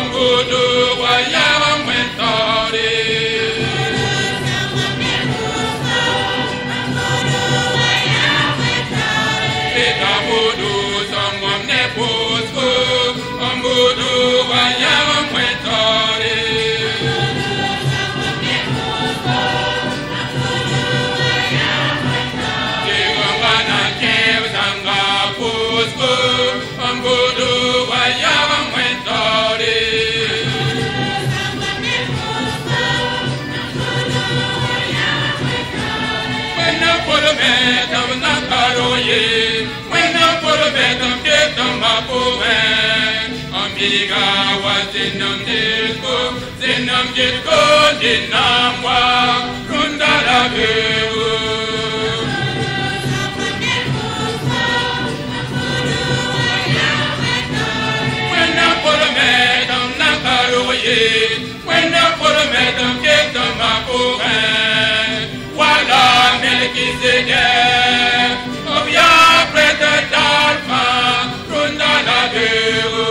ambudu wayama mwentari. Ambudu sangam ne pusku, ambudu wayama mwentari. Tingangana kev sanga pusku, ambudu wayama mwentari. Wena polo metam nakaroye. Betam ketam mapumen, amiga wa zinam jitko dinam wa kundala bewu. Wena polo metam nakaroye, wena polo metam ketam mapumen, wala Melchizedek, of ya preta dharma, kundala bewu.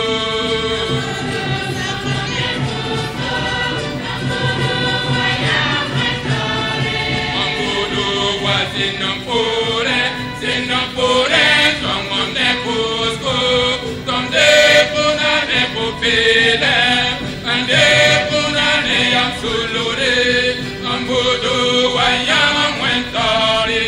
Ambudu wa sinampure, sangam ne pusku, tomde puna ne pupile, ande puna ne yamsulure, ambudu wa yama mwentari.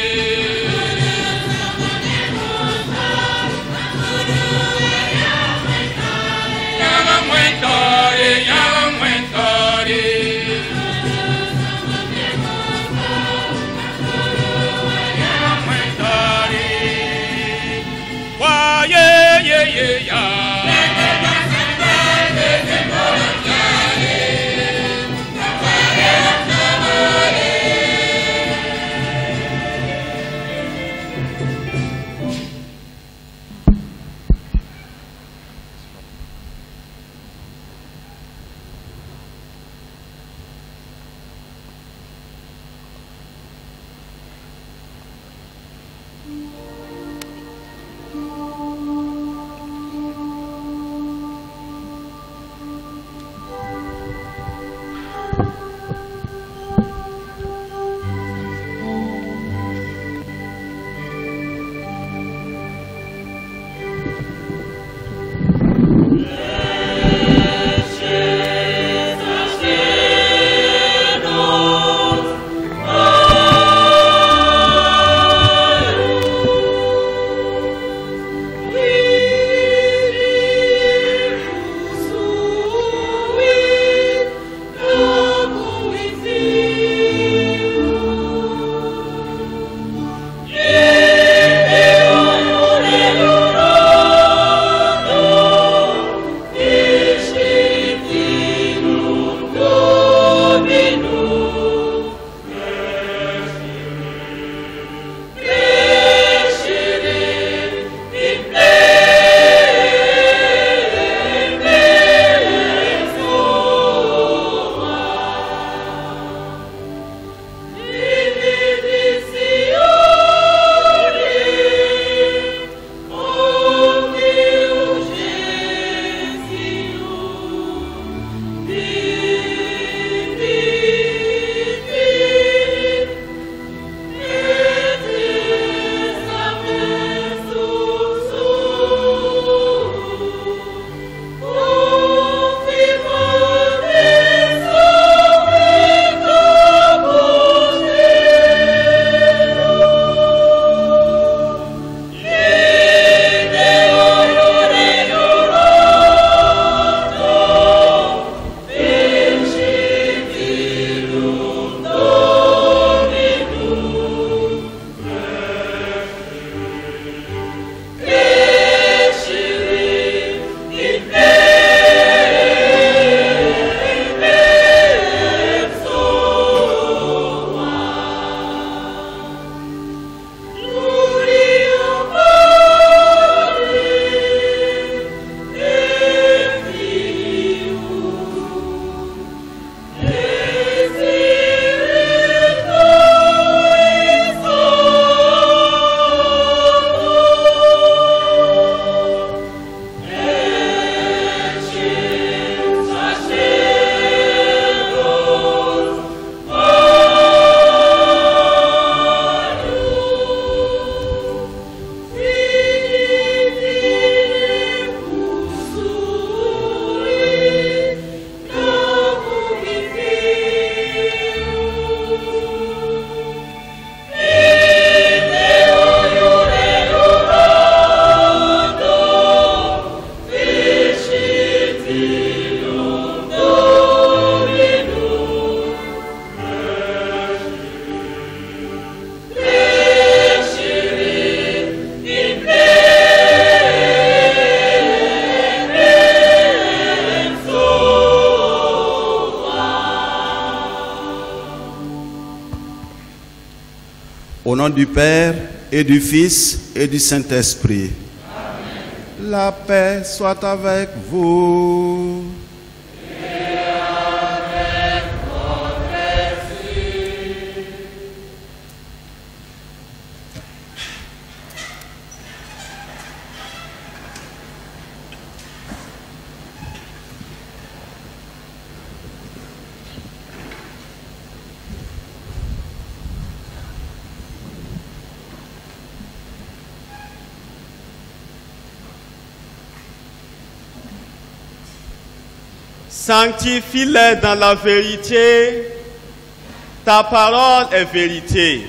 Au nom du Père et du Fils et du Saint-Esprit. Amen. La paix soit avec vous. Et avec votre esprit. Sanctifie-les dans la vérité, ta parole est vérité.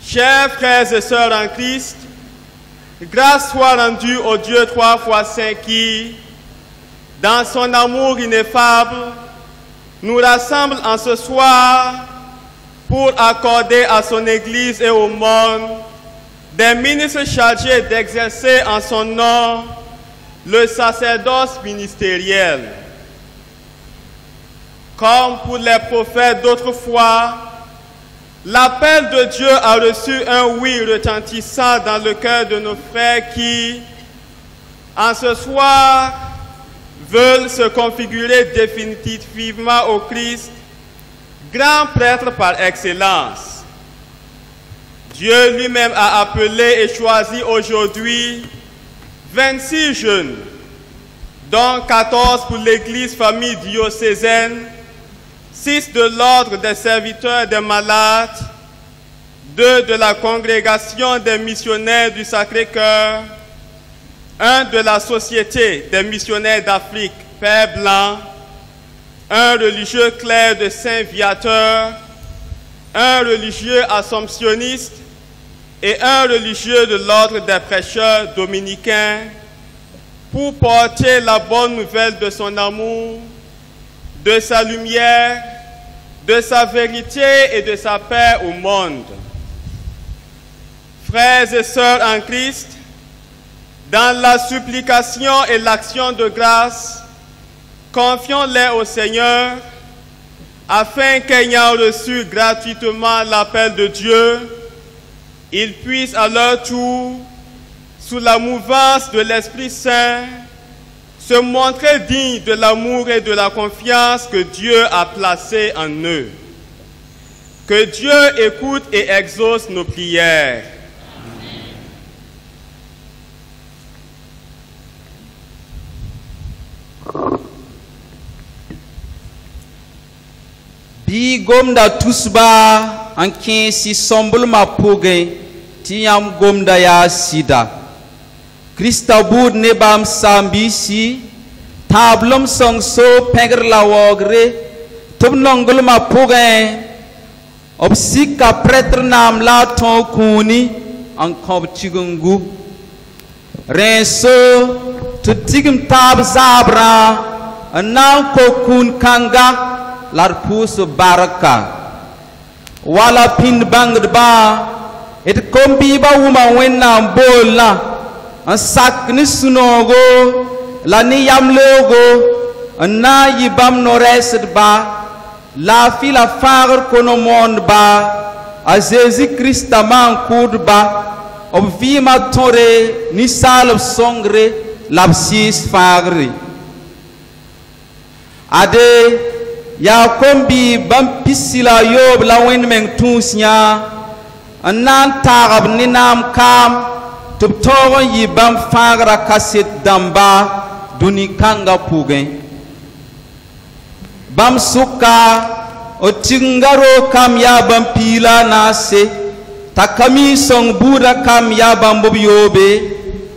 Chers frères et sœurs en Christ, grâce soit rendue au Dieu 3 fois saint qui, dans son amour ineffable, nous rassemble en ce soir pour accorder à son Église et au monde des ministres chargés d'exercer en son nom le sacerdoce ministériel. Comme pour les prophètes d'autrefois, l'appel de Dieu a reçu un oui retentissant dans le cœur de nos frères qui, en ce soir, veulent se configurer définitivement au Christ, grand prêtre par excellence. Dieu lui-même a appelé et choisi aujourd'hui 26 jeunes, dont 14 pour l'Église famille diocésaine, 6 de l'ordre des serviteurs des malades, 2 de la congrégation des missionnaires du Sacré-Cœur, 1 de la Société des missionnaires d'Afrique, Père Blanc, 1 religieux clerc de Saint-Viateur, 1 religieux assomptionniste et 1 religieux de l'ordre des prêcheurs dominicains pour porter la bonne nouvelle de son amour, de sa lumière, de sa vérité et de sa paix au monde. Frères et sœurs en Christ, dans la supplication et l'action de grâce, confions-les au Seigneur afin qu'ayant reçu gratuitement l'appel de Dieu, ils puissent à leur tour, sous la mouvance de l'Esprit Saint, se montrer dignes de l'amour et de la confiance que Dieu a placé en eux. Que Dieu écoute et exauce nos prières. Bi gomda tusba ankin si sombul ma poge tiyam gomda ya sida Krista bud ne bam sambi si tablum song so pegr la wogre tub nongul ma poge obsika pretre nam la ton kuni an kob chigungu renso to tigim tab zabra anan ko kun kanga larpus baraka wala pin bangdba it kombi ba wuma wenna bolla an sakni sunogo la ni yamlogo na yibam no resd ba la fila fagr kono monde ba a Jésus Christ man kud ba ob vima tore ni salb songre labsis fagri ade ya kombi bam pisila yob la wen meng tusnya anan tarab ni nam kam tub toron yi bam fagra kaset damba duni kanga pugen bam suka o tingaro kam ya bam pila nase takami song buda kam ya bam bob yobe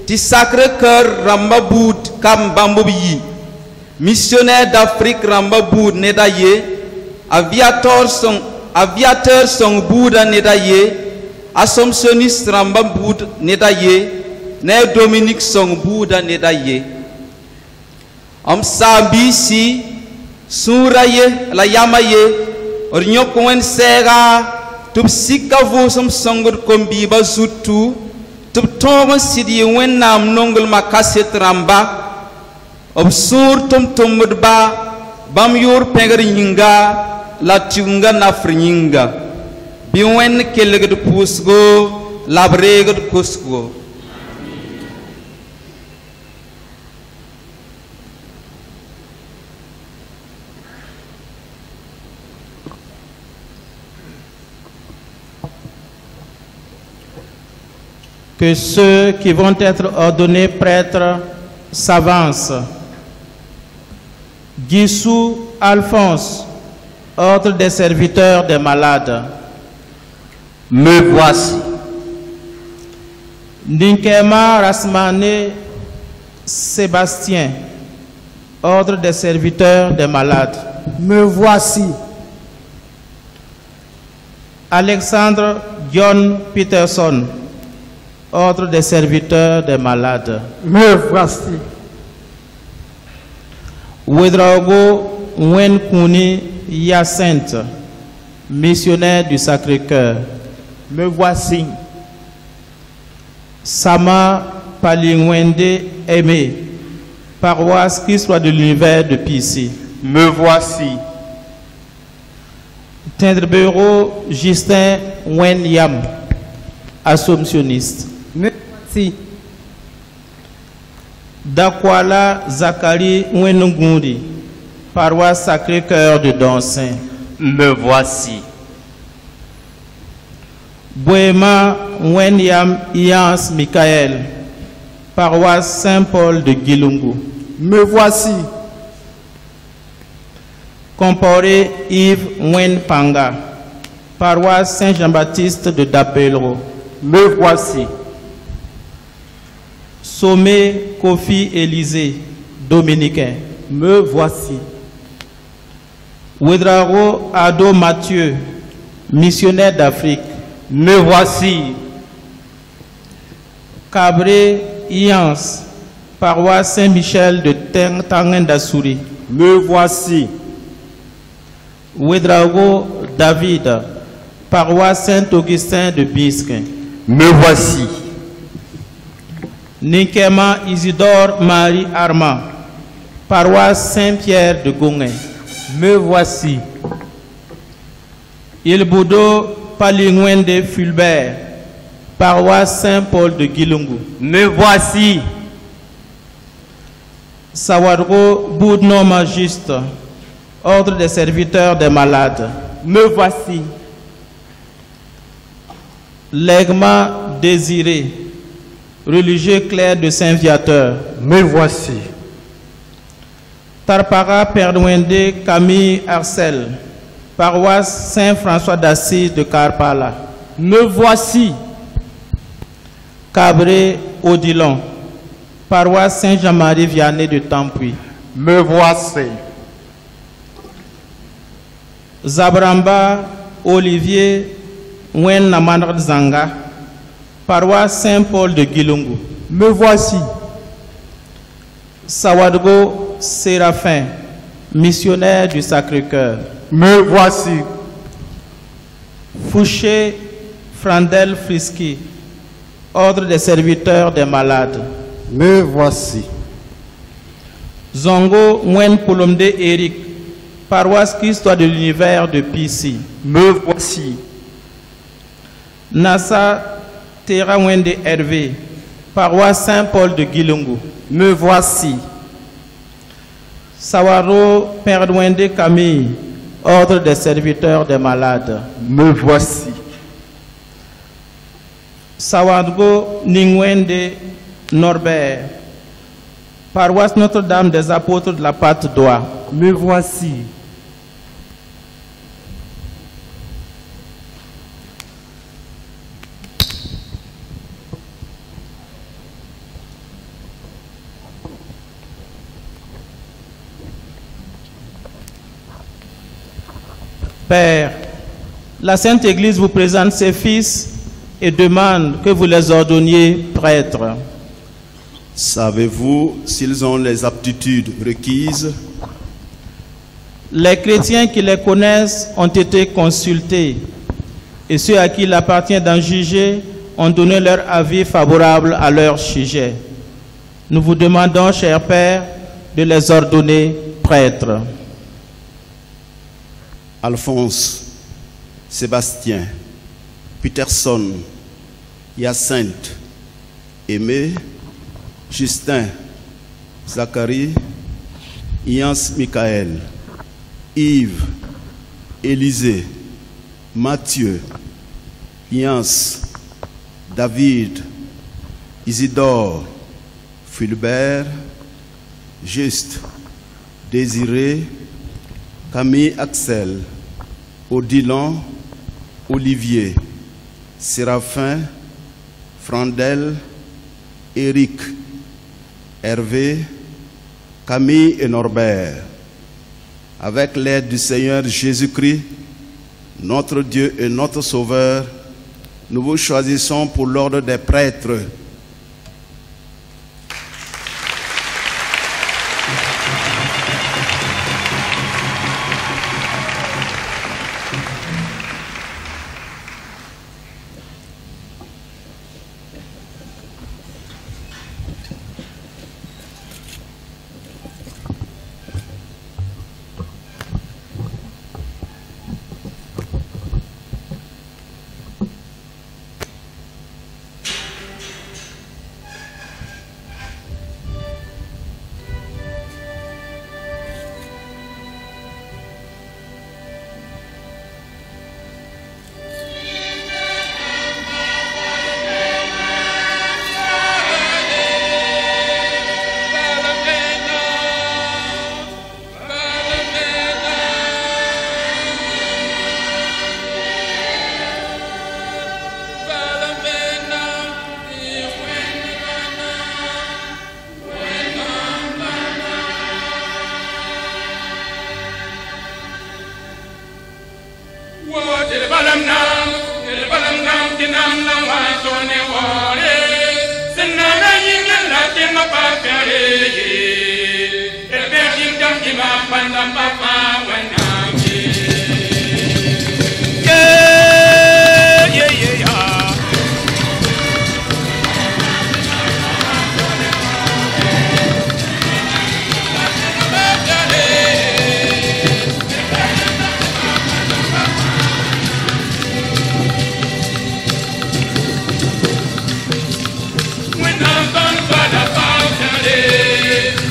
ti Sacré-Cœur ramba bud kam bam bob yi missionnaire d'Afrique ramba boud nedaye aviateur song bouda nedaye assomptionniste ramba boud nedaye ne Dominique song bouda nedaye am sambi si suraye la yamaye or nyokwen sega tub sikka vosum songur kombi ba zutu tub tongon sidi wen nam nongul makaset ramba obsur tum ba bam yor penger nyinga la tiunga na fringa Biwen kelgd pusgo, labregd kusgo. Que ceux qui vont être ordonnés prêtres s'avancent. Guissou Alphonse, ordre des serviteurs des malades. Me voici. Ninkema Rasmane Sébastien, ordre des serviteurs des malades. Me voici. Alexandre John Peterson, ordre des serviteurs des malades. Me voici. Ouedraogo Wenkouni Hyacinthe, missionnaire du Sacré-Cœur. Me voici. Sama Palingwende Aimé, paroisse Christ Roi de l'univers de Pissi. Me voici. Tendrebero Justin Wenyam, assomptionniste. Me voici. Dakwala Zachary Wenungundi, paroisse Sacré-Cœur de Dancin. Me voici. Boema Wenyam Ians Michael, paroisse Saint-Paul de Gilungu. Me voici. Comporé Yves Wenpanga, paroisse Saint-Jean-Baptiste de Dapelro. Me voici. Sommé Kofi Élysée, dominicain. Me voici. Ouedraro Ado Mathieu, missionnaire d'Afrique. Me voici. Cabré Ians, paroisse Saint-Michel de Tangendasouri. Me voici. Ouedrago David, paroisse Saint-Augustin de Bisque. Me voici. Ninkema Isidore Marie Armand, paroisse Saint-Pierre de Gongé. Me voici. Ilbudo Palingwende Fulbert, paroisse Saint-Paul de Gilungu. Me voici. Sawadro Boudnoma Juste, ordre des serviteurs des malades. Me voici. Legma Désiré, religieux clerc de Saint-Viateur. Me voici. Tarpara Perdouende Camille Arcel, paroisse Saint-François d'Assise de Karpala. Me voici. Cabré Odilon, paroisse Saint-Jean-Marie Vianney de Tampuy. Me voici. Zabramba Olivier Wen Namandr Zanga, paroisse Saint-Paul de Gilungu. Me voici. Sawadgo Séraphin, missionnaire du Sacré-Cœur. Me voici. Fouché Frandel Friski, ordre des serviteurs des malades. Me voici. Zongo Mwen Poulomde Eric, paroisse Christ de l'univers de Pissi. Me voici. Nassa Terra Wende Hervé, paroisse Saint-Paul de Gilungu. Me voici. Sawaro Perdouende Camille, ordre des serviteurs des malades. Me voici. Sawadgo Ningwende Norbert, paroisse Notre-Dame des Apôtres de la Pâte d'Oie. Me voici. Père, la Sainte Église vous présente ses fils et demande que vous les ordonniez prêtres. Savez-vous s'ils ont les aptitudes requises? Les chrétiens qui les connaissent ont été consultés et ceux à qui il appartient d'en juger ont donné leur avis favorable à leur sujet. Nous vous demandons, cher Père, de les ordonner prêtres. Alphonse, Sébastien, Peterson, Hyacinthe, Aimé, Justin, Zacharie, Yans Michael, Yves, Élisée, Mathieu, Yans, David, Isidore, Philbert, Juste, Désiré, Camille Axel, Odilon, Olivier, Séraphin, Frandel, Éric, Hervé, Camille et Norbert. Avec l'aide du Seigneur Jésus-Christ, notre Dieu et notre Sauveur, nous vous choisissons pour l'ordre des prêtres.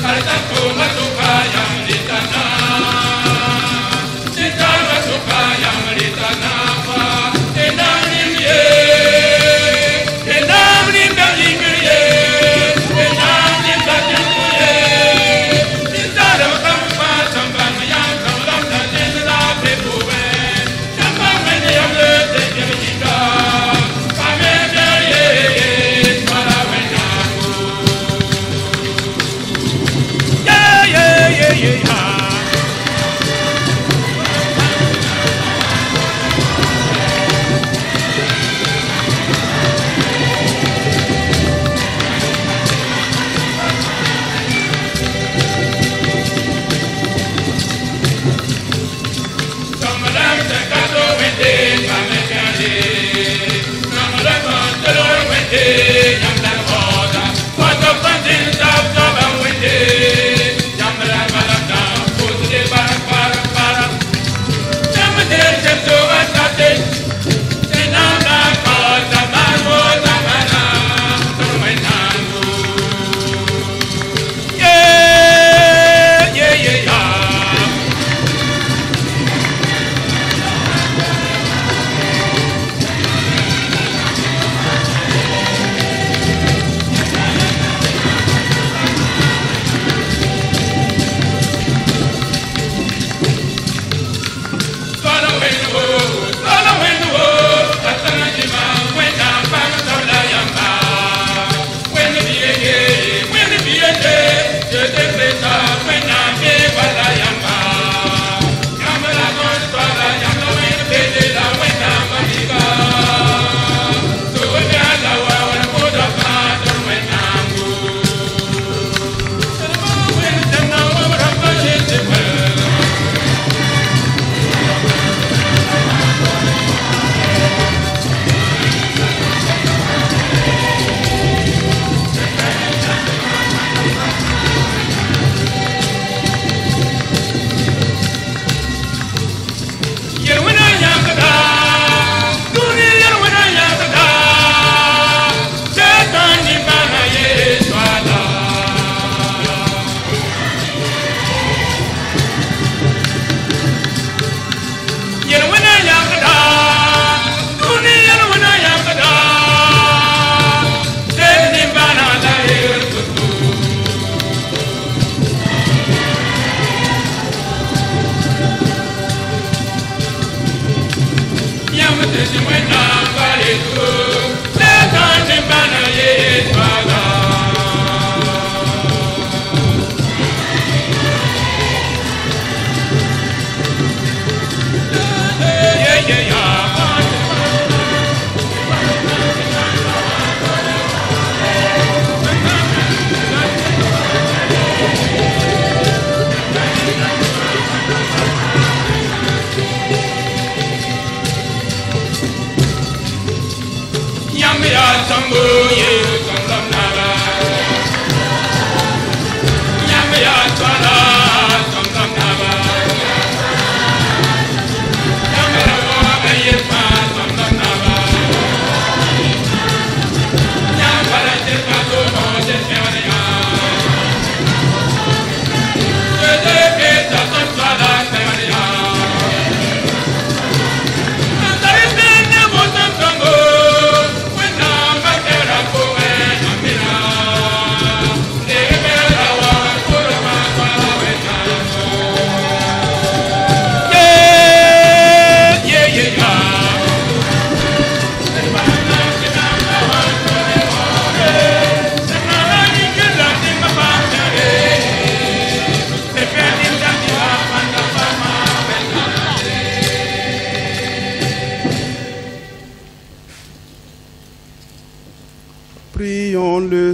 Al tanto matuka yang di tanah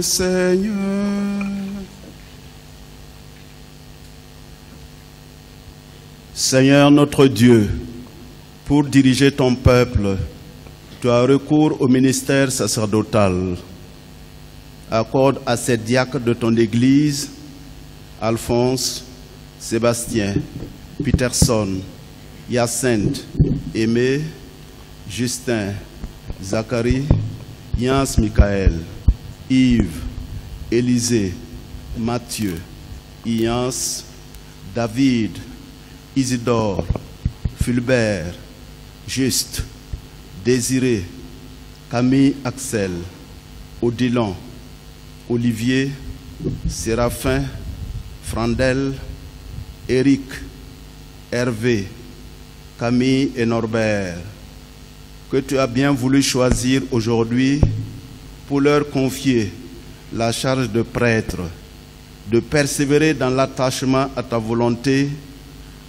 le Seigneur. Seigneur notre Dieu, pour diriger ton peuple, tu as recours au ministère sacerdotal. Accorde à ces diacres de ton Église, Alphonse, Sébastien, Peterson, Hyacinthe, Aimé, Justin, Zacharie, Jens Michael, Yves, Élisée, Mathieu, Jens, David, Isidore, Fulbert, Juste, Désiré, Camille Axel, Odilon, Olivier, Séraphin, Frandel, Éric, Hervé, Camille et Norbert, que tu as bien voulu choisir aujourd'hui pour leur confier la charge de prêtre, de persévérer dans l'attachement à ta volonté,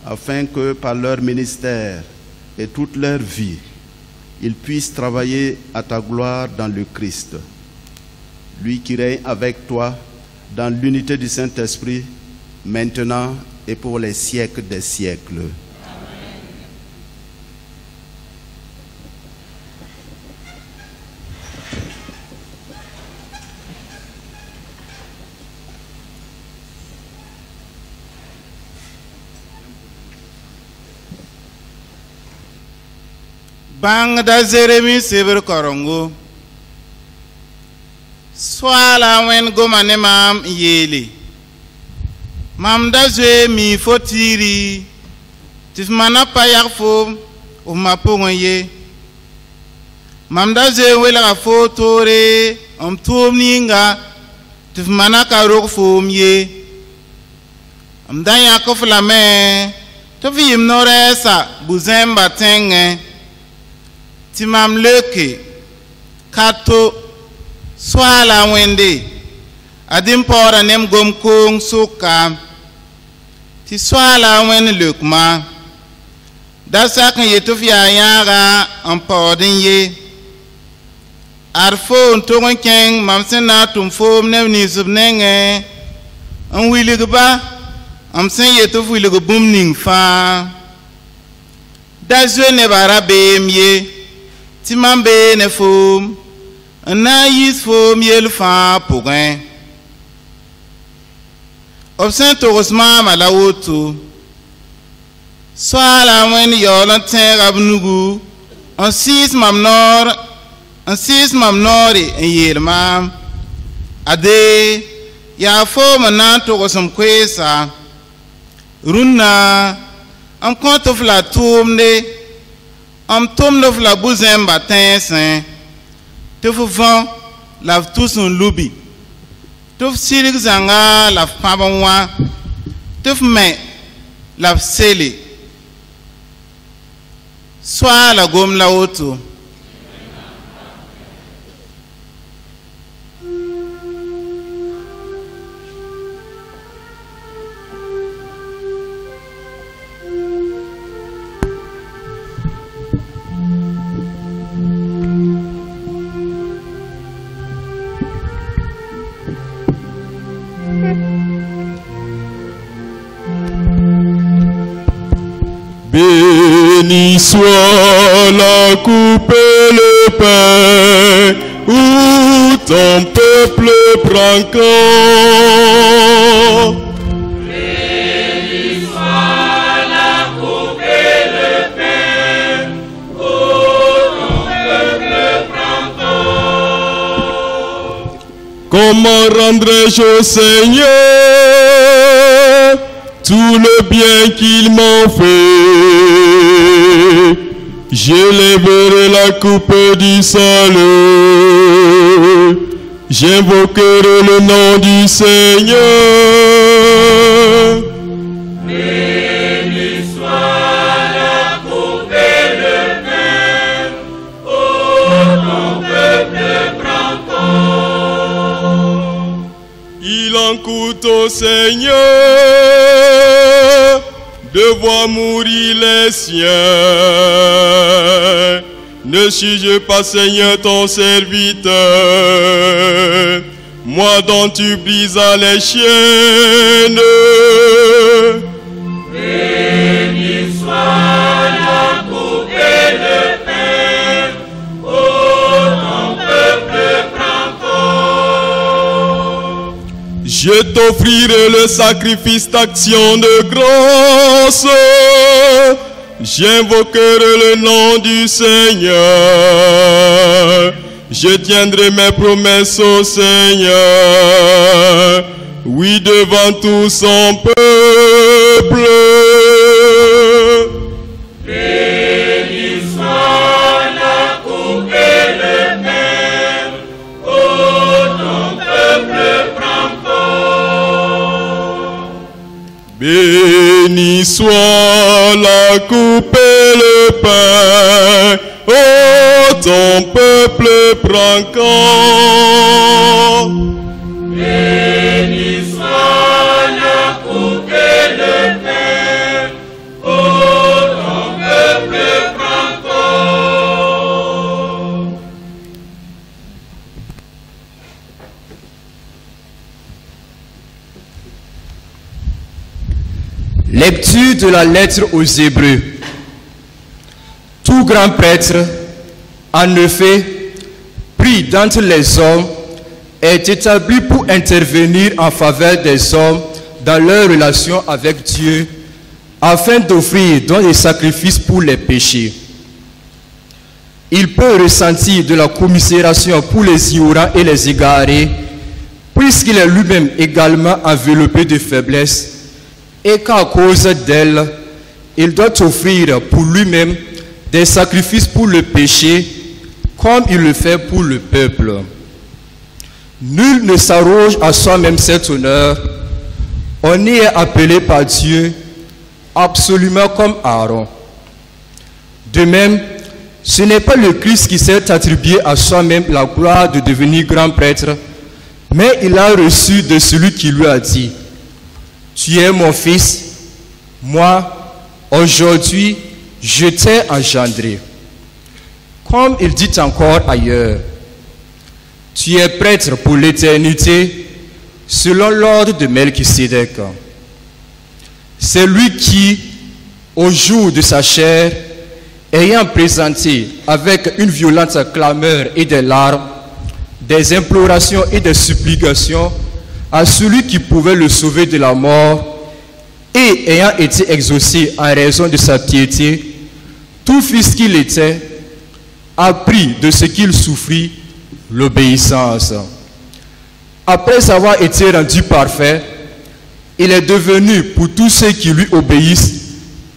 afin que par leur ministère et toute leur vie, ils puissent travailler à ta gloire dans le Christ. Lui qui règne avec toi dans l'unité du Saint-Esprit, maintenant et pour les siècles des siècles. Bang da Jérémie Sever Korongo. Swala wen gomane mam yeli. Mam da zwe mi fotiri. Tif mana payak fo o maponye. Mam da zwe wela fotore tom ninga. Tif mana karok fo mye. Am da yakof la me. Tif yim noresa buzemba tenge. Timam leke kato swala wende adim pora nem gom kong suka ti swala wen lukma da sakan yetuf ya yaga an podin ye arfo ntongon keng mamsena tum fom nem ni subnenge an wiligba amsen yetuf wilig bumning fa da zwe ne barabe mye Timambe ne fom, na yis fom yel fa pourin. Obsen torosma malawoto, soit la wen yolan ten rabnugu, en 6 mamnor en yelma, ade, ya fom nan torosum kwesa, runa, am kontof la toumne, Am tom de la bouzem batin saint, te fouvan la tous un loubi, te sirik zanga la pabanwa, te fme la seli, soit la gomme la auto. Béni soit la coupe et le pain, où ton peuple prend corps. Béni soit la coupe et le pain, où ton peuple prend corps. Comment rendrai-je au Seigneur tout le bien qu'il m'a fait? J'élèverai la coupe du salut, j'invoquerai le nom du Seigneur. Béni soit la coupe et le pain, où ton peuple prend corps. Il en coûte au Seigneur de voir mourir les siens. Ne juge pas, Seigneur, ton serviteur, moi dont tu brisas les chaînes. Béni soit la coupe et le pain, ô ton peuple prend. Je t'offrirai le sacrifice d'action de grâce. J'invoquerai le nom du Seigneur. Je tiendrai mes promesses au Seigneur. Oui, devant tout son peuple. Béni soit la coupe et le pain, ô ton peuple prend. Béni soit la coupe et le pain, ô ton peuple prend corps. Béni soit la coupe et le pain, ô ton peuple prend corps. Lecture de la lettre aux Hébreux. Tout grand prêtre, en effet, pris d'entre les hommes, est établi pour intervenir en faveur des hommes dans leur relation avec Dieu, afin d'offrir don et sacrifices pour les péchés. Il peut ressentir de la commisération pour les ignorants et les égarés, puisqu'il est lui-même également enveloppé de faiblesse, et qu'à cause d'elle, il doit offrir pour lui-même des sacrifices pour le péché, comme il le fait pour le peuple. Nul ne s'arroge à soi-même cet honneur. On y est appelé par Dieu, absolument comme Aaron. De même, ce n'est pas le Christ qui s'est attribué à soi-même la gloire de devenir grand prêtre, mais il a reçu de celui qui lui a dit: tu es mon fils, moi, aujourd'hui, je t'ai engendré. Comme il dit encore ailleurs, tu es prêtre pour l'éternité, selon l'ordre de Melchisédek. C'est lui qui, au jour de sa chair, ayant présenté avec une violente clameur et des larmes, des implorations et des supplications à celui qui pouvait le sauver de la mort, et ayant été exaucé en raison de sa piété, tout fils qu'il était, a pris de ce qu'il souffrit l'obéissance. Après avoir été rendu parfait, il est devenu pour tous ceux qui lui obéissent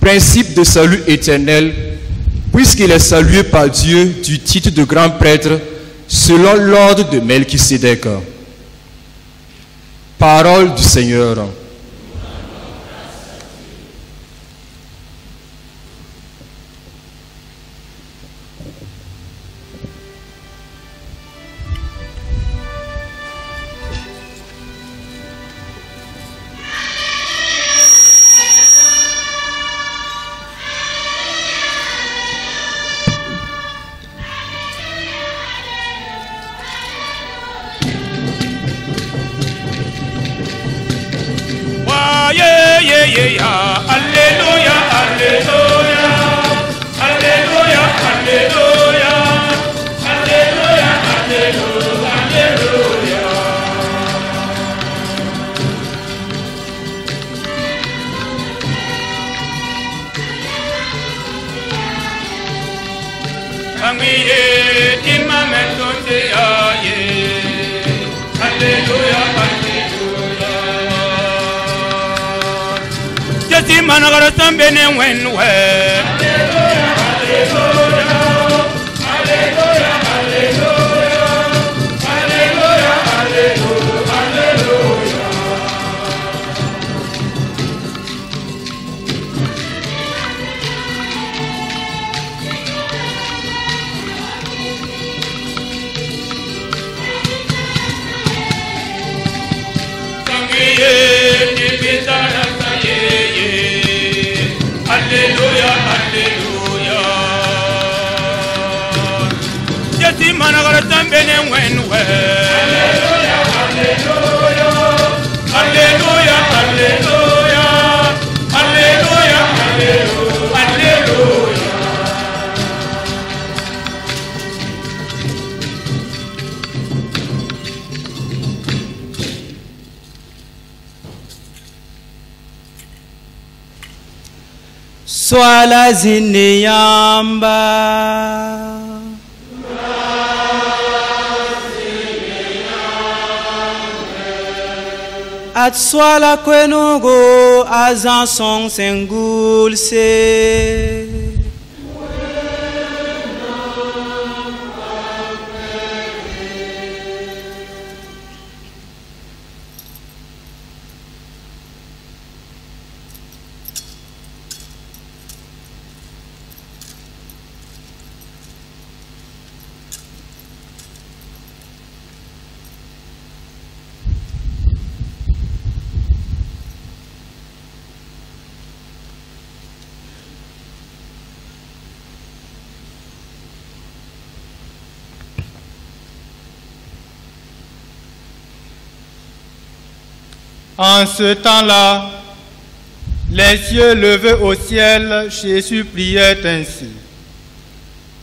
principe de salut éternel, puisqu'il est salué par Dieu du titre de grand prêtre selon l'ordre de Melchisédek. Parole du Seigneur. Alléluia, Alléluia, Alléluia, Alléluia. Swala ziniyamba at swala kwenugo azan song sengul se En ce temps-là, les yeux levés au ciel, Jésus priait ainsi.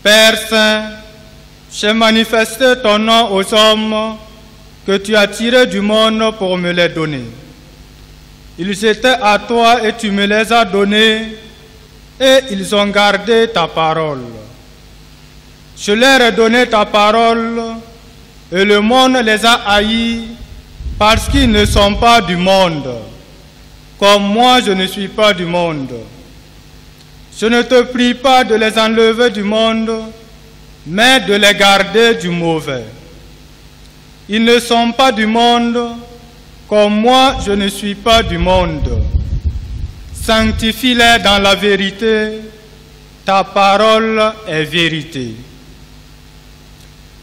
Père Saint, j'ai manifesté ton nom aux hommes que tu as tirés du monde pour me les donner. Ils étaient à toi et tu me les as donnés et ils ont gardé ta parole. Je leur ai donné ta parole et le monde les a haïs parce qu'ils ne sont pas du monde, comme moi je ne suis pas du monde. Je ne te prie pas de les enlever du monde, mais de les garder du mauvais. Ils ne sont pas du monde, comme moi je ne suis pas du monde. Sanctifie-les dans la vérité, ta parole est vérité.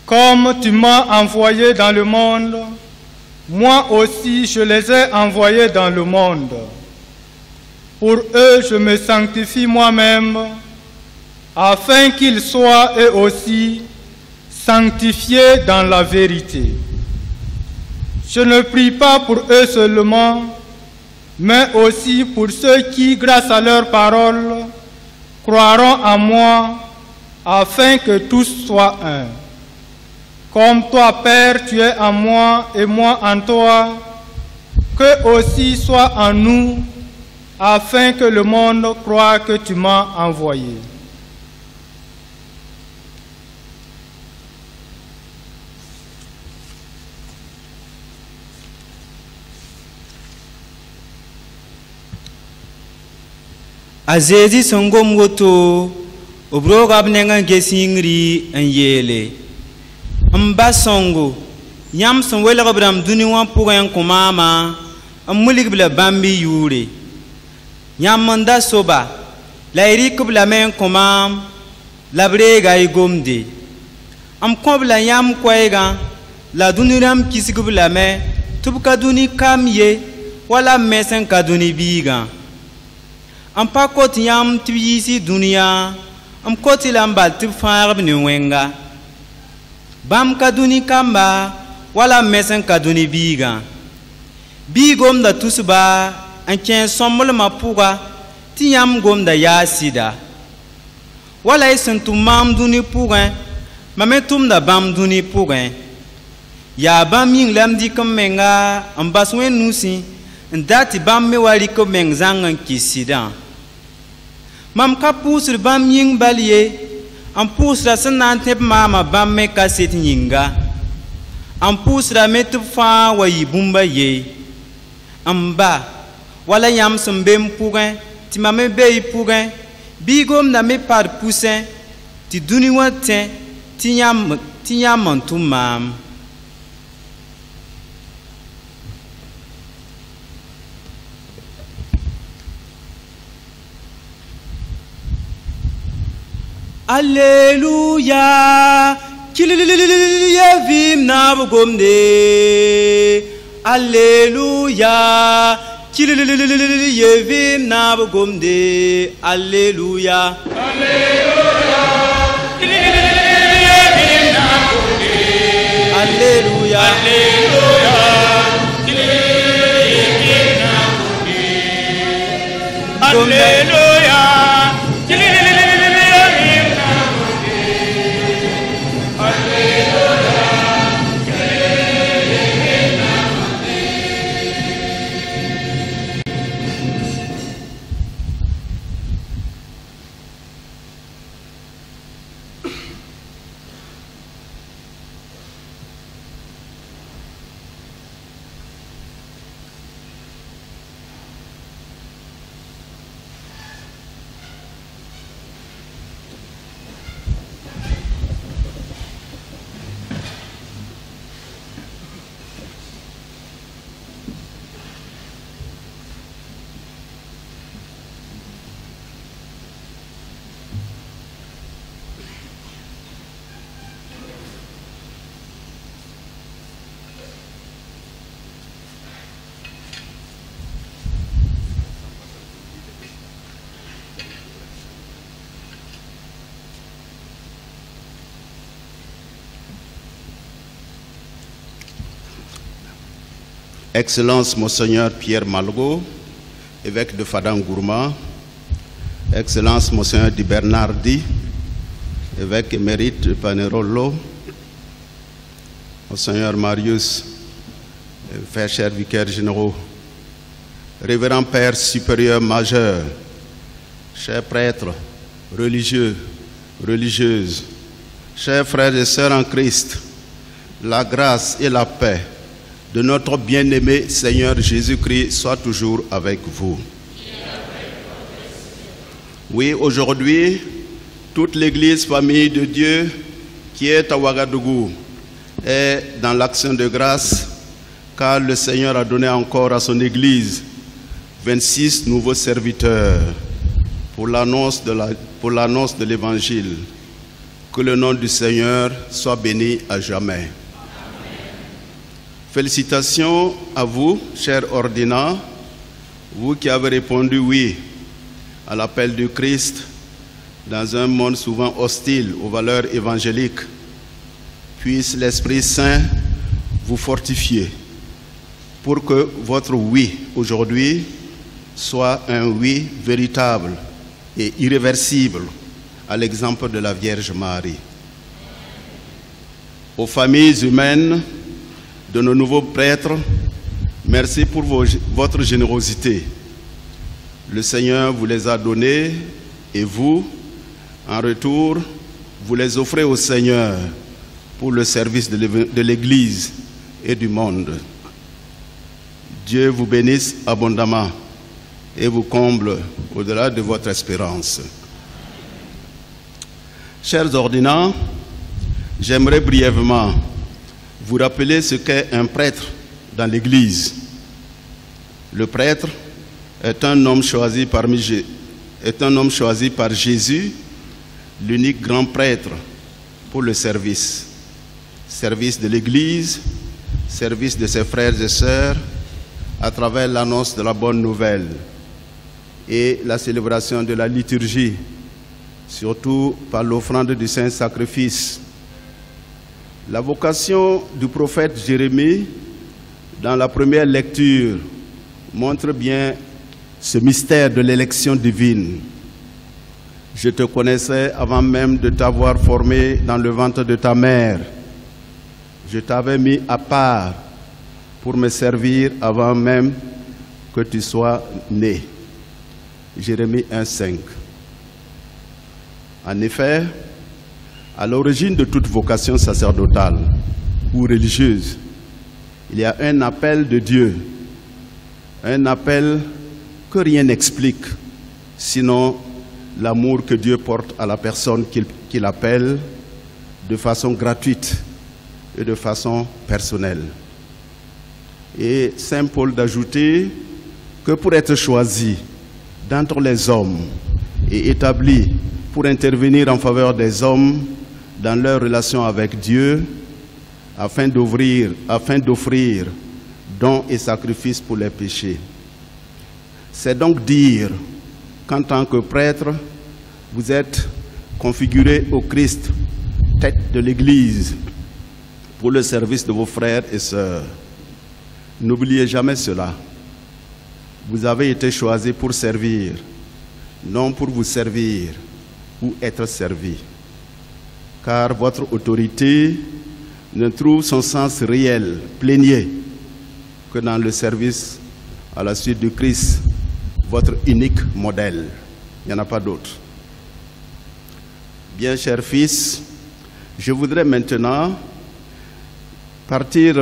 Comme tu m'as envoyé dans le monde, moi aussi je les ai envoyés dans le monde. Pour eux je me sanctifie moi-même, afin qu'ils soient eux aussi sanctifiés dans la vérité. Je ne prie pas pour eux seulement, mais aussi pour ceux qui, grâce à leur parole, croiront en moi, afin que tous soient un. Comme toi, Père, tu es en moi et moi en toi, qu'eux aussi soient en nous, afin que le monde croie que tu m'as envoyé. Azezi songom goto obrogab nenga gesingri en yele amba songo yam son wela gabram duni wan pour en komama amulik bla bambi yure yam manda soba la iri kubla men komam labre gay gomde am kobla yam kwaiga la duniram kisikubla me tubka duni kamye wala mesen kaduni biga am pa koti yam tibisi dunia am koti lambal tib farb ni wenga bam kaduni kamba wala mesen kaduni biga bigom da tusba an ken sommol mapuga ti yam gom da yasida wala isen tu mam duni puga mametum da bam duni puga ya bam ying lam di menga am baswen nusi ndati bam me wali ko meng zangan kisida mam ka pusr bam ying balye am pusra sanan tep mama bam me kaset yinga am pusra met fa wayi bumba ye amba wala yam sembem pourin ti mame bey pourin bigom na me par poussin ti duni watin ti yam mantumam Alléluia, Kilililia vim nabugomde. Alléluia, Kilililia vim nabugomde. Alléluia. Alléluia, Kilililia vim nabugomde. Alléluia. Alléluia, Kilililia vim nabugomde. Alléluia. Excellence Monseigneur Pierre Malgo, évêque de Fadangourma, Excellence Monseigneur Di Bernardi, évêque émérite de Panerolo, Monseigneur Marius, frères chers vicaires généraux, Révérend Père supérieur majeur, chers prêtres, religieux, religieuses, chers frères et sœurs en Christ, la grâce et la paix de notre bien-aimé Seigneur Jésus-Christ soit toujours avec vous. Oui, aujourd'hui, toute l'Église famille de Dieu qui est à Ouagadougou est dans l'action de grâce car le Seigneur a donné encore à son Église 26 nouveaux serviteurs pour l'annonce de l'Évangile. Que le nom du Seigneur soit béni à jamais. Félicitations à vous, chers ordinats, vous qui avez répondu oui à l'appel du Christ dans un monde souvent hostile aux valeurs évangéliques. Puisse l'Esprit Saint vous fortifier pour que votre oui aujourd'hui soit un oui véritable et irréversible à l'exemple de la Vierge Marie. Aux familles humaines de nos nouveaux prêtres, merci pour votre générosité. Le Seigneur vous les a donnés et vous, en retour, vous les offrez au Seigneur pour le service de l'Église et du monde. Dieu vous bénisse abondamment et vous comble au-delà de votre espérance. Chers ordinants, j'aimerais brièvement vous rappeler ce qu'est un prêtre dans l'Église. Le prêtre est un homme choisi par Jésus, l'unique grand prêtre pour le service. Service de l'Église, service de ses frères et sœurs, à travers l'annonce de la bonne nouvelle et la célébration de la liturgie, surtout par l'offrande du Saint-Sacrifice. La vocation du prophète Jérémie, dans la première lecture, montre bien ce mystère de l'élection divine. Je te connaissais avant même de t'avoir formé dans le ventre de ta mère. Je t'avais mis à part pour me servir avant même que tu sois né. Jérémie 1,5. En effet, à l'origine de toute vocation sacerdotale ou religieuse, il y a un appel de Dieu, un appel que rien n'explique, sinon l'amour que Dieu porte à la personne qu'il appelle de façon gratuite et de façon personnelle. Et Saint Paul d'ajouter que pour être choisi d'entre les hommes et établi pour intervenir en faveur des hommes dans leur relation avec Dieu, afin d'offrir dons et sacrifices pour les péchés. C'est donc dire qu'en tant que prêtre, vous êtes configuré au Christ, tête de l'Église, pour le service de vos frères et sœurs. N'oubliez jamais cela. Vous avez été choisis pour servir non pour vous servir ou être servi, car votre autorité ne trouve son sens réel, plénier, que dans le service à la suite du Christ, votre unique modèle. Il n'y en a pas d'autre. Bien, chers fils, je voudrais maintenant partir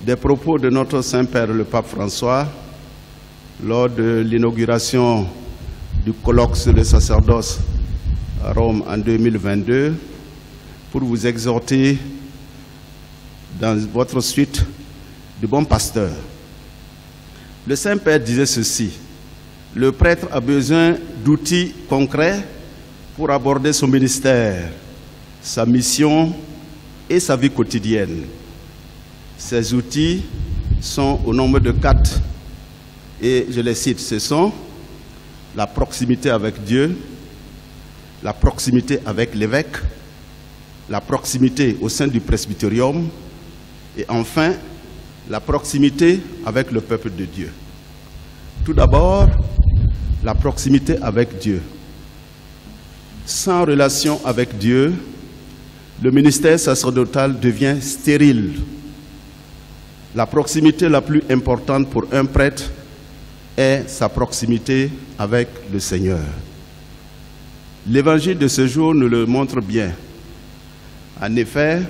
des propos de notre Saint-Père le Pape François lors de l'inauguration du colloque sur le sacerdoce à Rome en 2022 pour vous exhorter dans votre suite du bon pasteur. Le Saint-Père disait ceci: le prêtre a besoin d'outils concrets pour aborder son ministère, sa mission et sa vie quotidienne. Ces outils sont au nombre de 4 et je les cite. Ce sont la proximité avec Dieu, la proximité avec l'évêque, la proximité au sein du presbyterium et enfin la proximité avec le peuple de Dieu. Tout d'abord, la proximité avec Dieu. Sans relation avec Dieu, le ministère sacerdotal devient stérile. La proximité la plus importante pour un prêtre est sa proximité avec le Seigneur. L'évangile de ce jour nous le montre bien. En effet,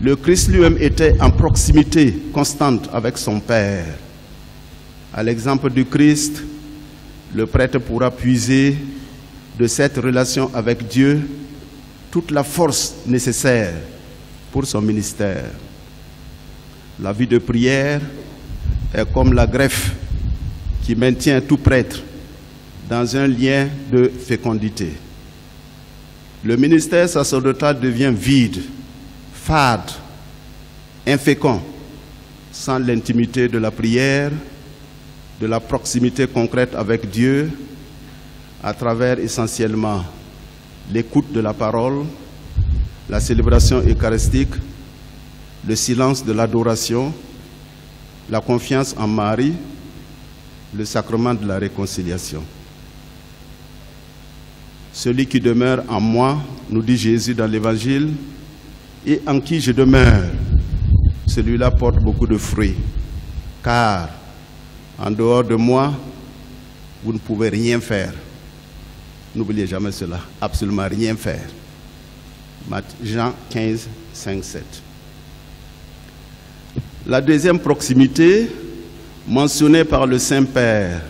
le Christ lui-même était en proximité constante avec son Père. À l'exemple du Christ, le prêtre pourra puiser de cette relation avec Dieu toute la force nécessaire pour son ministère. La vie de prière est comme la greffe qui maintient tout prêtre dans un lien de fécondité. Le ministère sacerdotal devient vide, fade, infécond, sans l'intimité de la prière, de la proximité concrète avec Dieu, à travers essentiellement l'écoute de la parole, la célébration eucharistique, le silence de l'adoration, la confiance en Marie, le sacrement de la réconciliation. Celui qui demeure en moi, nous dit Jésus dans l'Évangile, et en qui je demeure, celui-là porte beaucoup de fruits, car en dehors de moi, vous ne pouvez rien faire. N'oubliez jamais cela, absolument rien faire. Jean 15, 5, 7. La deuxième proximité mentionnée par le Saint-Père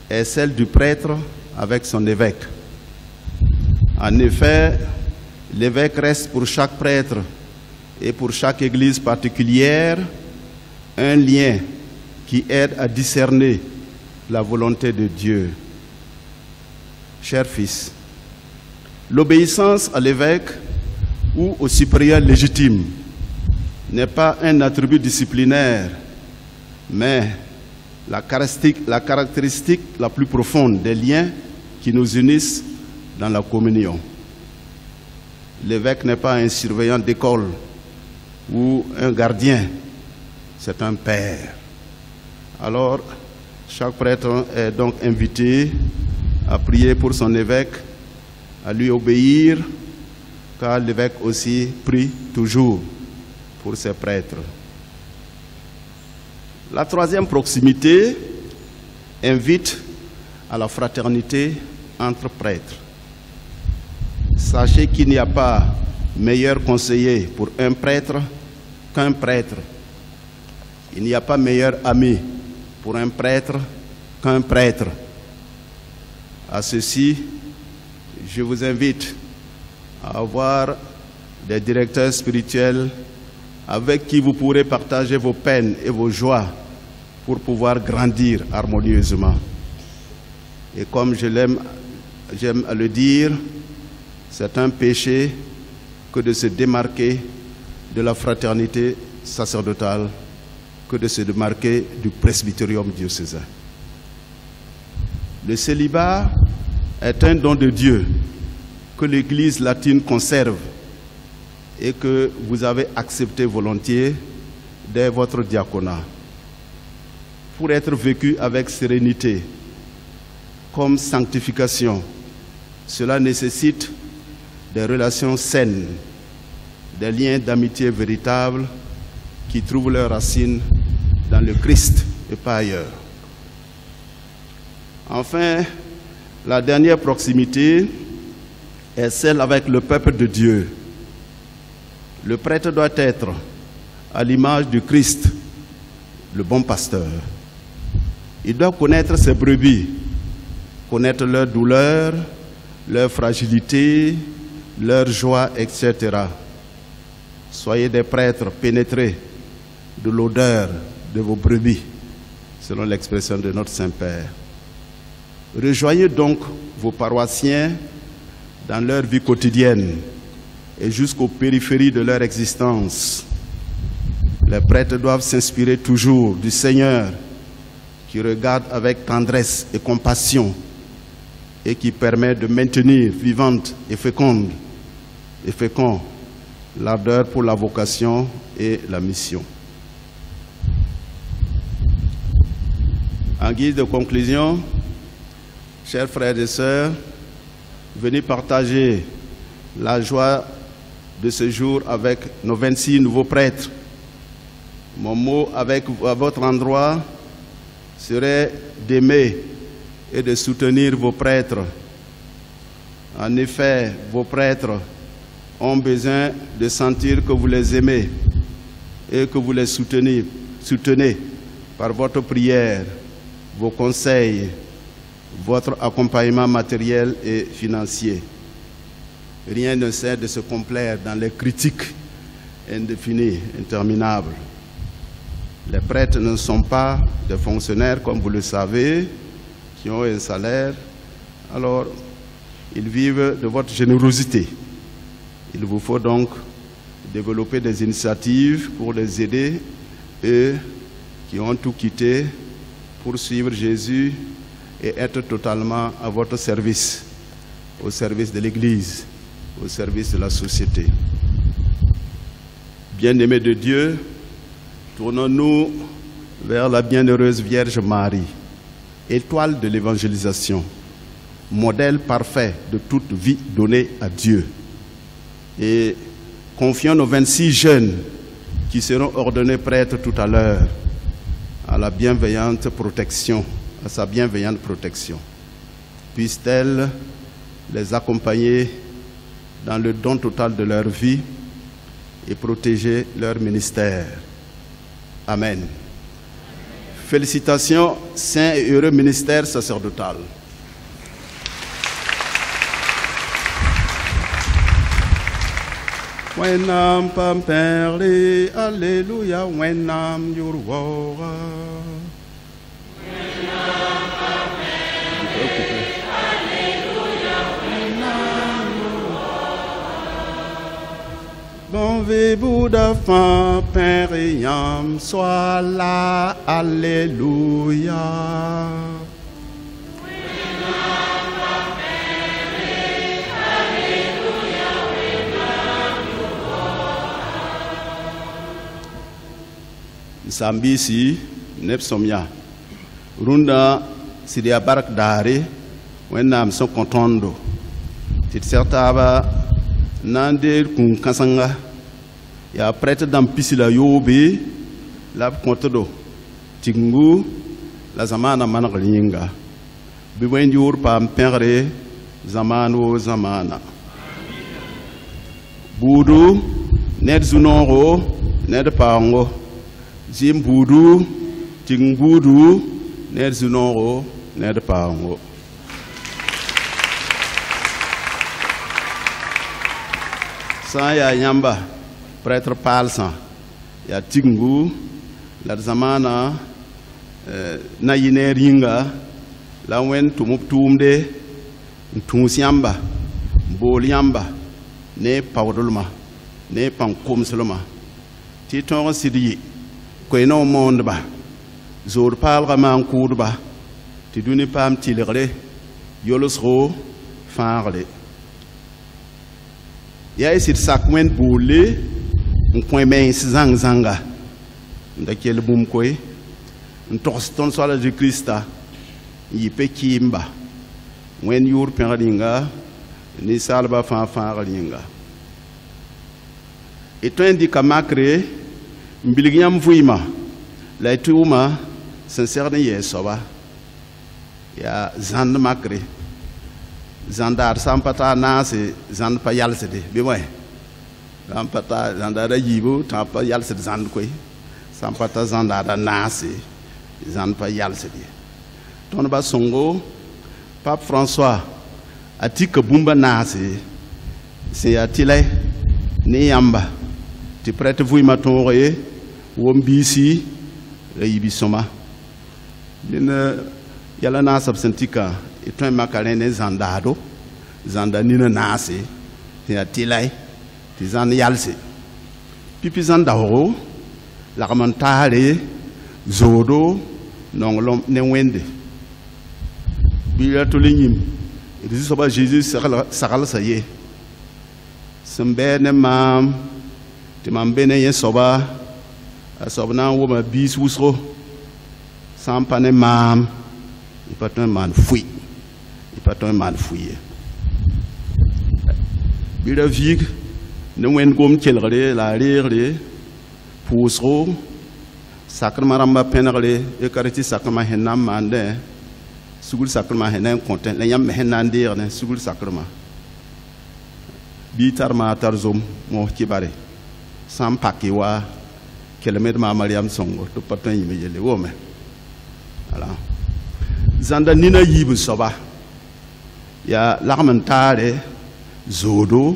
est celle du prêtre avec son évêque. En effet, l'évêque reste pour chaque prêtre et pour chaque église particulière un lien qui aide à discerner la volonté de Dieu. Chers fils, l'obéissance à l'évêque ou au supérieur légitime n'est pas un attribut disciplinaire, mais la caractéristique la plus profonde des liens qui nous unissent dans la communion. L'évêque n'est pas un surveillant d'école ou un gardien, c'est un père. Alors, chaque prêtre est donc invité à prier pour son évêque, à lui obéir, car l'évêque aussi prie toujours pour ses prêtres. La troisième proximité invite à la fraternité entre prêtres. Sachez qu'il n'y a pas meilleur conseiller pour un prêtre qu'un prêtre. Il n'y a pas meilleur ami pour un prêtre qu'un prêtre. À ceci, je vous invite à avoir des directeurs spirituels avec qui vous pourrez partager vos peines et vos joies pour pouvoir grandir harmonieusement. Et comme j'aime à le dire, c'est un péché que de se démarquer de la fraternité sacerdotale, que de se démarquer du presbyterium diocésain. Le célibat est un don de Dieu que l'Église latine conserve et que vous avez accepté volontiers dès votre diaconat, pour être vécu avec sérénité, comme sanctification, cela nécessite des relations saines, des liens d'amitié véritables qui trouvent leurs racines dans le Christ et pas ailleurs. Enfin, la dernière proximité est celle avec le peuple de Dieu. Le prêtre doit être à l'image du Christ, le bon pasteur. Il doit connaître ses brebis, connaître leurs douleurs, leurs fragilités, leurs joies, etc. Soyez des prêtres pénétrés de l'odeur de vos brebis, selon l'expression de notre Saint-Père. Rejoignez donc vos paroissiens dans leur vie quotidienne et jusqu'aux périphéries de leur existence. Les prêtres doivent s'inspirer toujours du Seigneur qui regarde avec tendresse et compassion et qui permet de maintenir vivante et féconde l'ardeur pour la vocation et la mission. En guise de conclusion, chers frères et sœurs, venez partager la joie de ce jour avec nos 26 nouveaux prêtres. Mon mot à votre endroit serait d'aimer et de soutenir vos prêtres. En effet, vos prêtres ont besoin de sentir que vous les aimez et que vous les soutenez par votre prière, vos conseils, votre accompagnement matériel et financier. Rien ne sert de se complaire dans les critiques indéfinies, interminables. Les prêtres ne sont pas des fonctionnaires, comme vous le savez, qui ont un salaire. Alors, ils vivent de votre générosité. Il vous faut donc développer des initiatives pour les aider, eux qui ont tout quitté pour suivre Jésus et être totalement à votre service, au service de l'Église, au service de la société. Bien-aimés de Dieu, tournons-nous vers la bienheureuse Vierge Marie, étoile de l'évangélisation, modèle parfait de toute vie donnée à Dieu. Et confions nos 26 jeunes qui seront ordonnés prêtres tout à l'heure à la bienveillante protection, à sa bienveillante protection. Puisse-t-elle les accompagner dans le don total de leur vie et protéger leur ministère. Amen. Félicitations, saint et heureux ministère sacerdotal. Wenam pamperli, alléluia, wenam yurwora. Wenam pamperli, alléluia, wenam yurwora. Bon ve Bouddha fin périam, soit là, alléluia. Sambisi nepsomia runda sidia barak dare wenam so kontondo tit certaba nande kun kasanga ya prêtre dam pisila yobe la kontodo tingu la zamana managlinga bi wendi ur pam pengre zamano zamana budu ned zunoro ned pango Zimbudu, Tingbudu, Ned Zunoro, Ned Pango. Sans ya Yamba, prêtre Palsan, ya Tingu, la Zamana, Nayine Ringa, la Wen Tumuptumde, Tunsiamba, Boliamba, ne Paudulma, ne Pankumselma, Titon Sidi. Koino monde ba zor palga man kuud ba ti duni pam tilgre yolos ro faarle ya isit sakwen boule nkoy men zang zanga ndakel bum koy ntox ton sala de Christa yipe kimba wen yur pengalinga ni salba fa galinga eto indi kamakre mbiligyam vuima la tuuma sincèrement yesoba ya zand makre zandar sampata nase zand pa yalsede bi moy sampata zandara yibu tapa yalsede zand koy sampata zandara nase zand pa yalsede ton ba songo Pape François atika bumba nase c'est atile ni yamba ti prête vuima tonre wombisi la yibisoma dina yala na sabsentika eto makalene zandado zanda nina nase ti atilai ti zan yalse pipi zandaro la kamantare zodo nonglom ne wende bila tolinyim idi soba Jesus sakala saye sembe ne mam ti mambene ye soba asobna wo ma bis wusro sampane mam ipaton man fui ipaton man fui bila vig ne wen gom kelre la rire pusro sakrama ramba penre e kariti sakrama henam mande sugul sakrama henen konten la yam henan dir ne sugul sakrama bitar ma tarzom mo kibare sam pakiwa kilomètre ma Mariam songo to paton yime yele wome ala zanda nina yibu soba ya larmentare zodo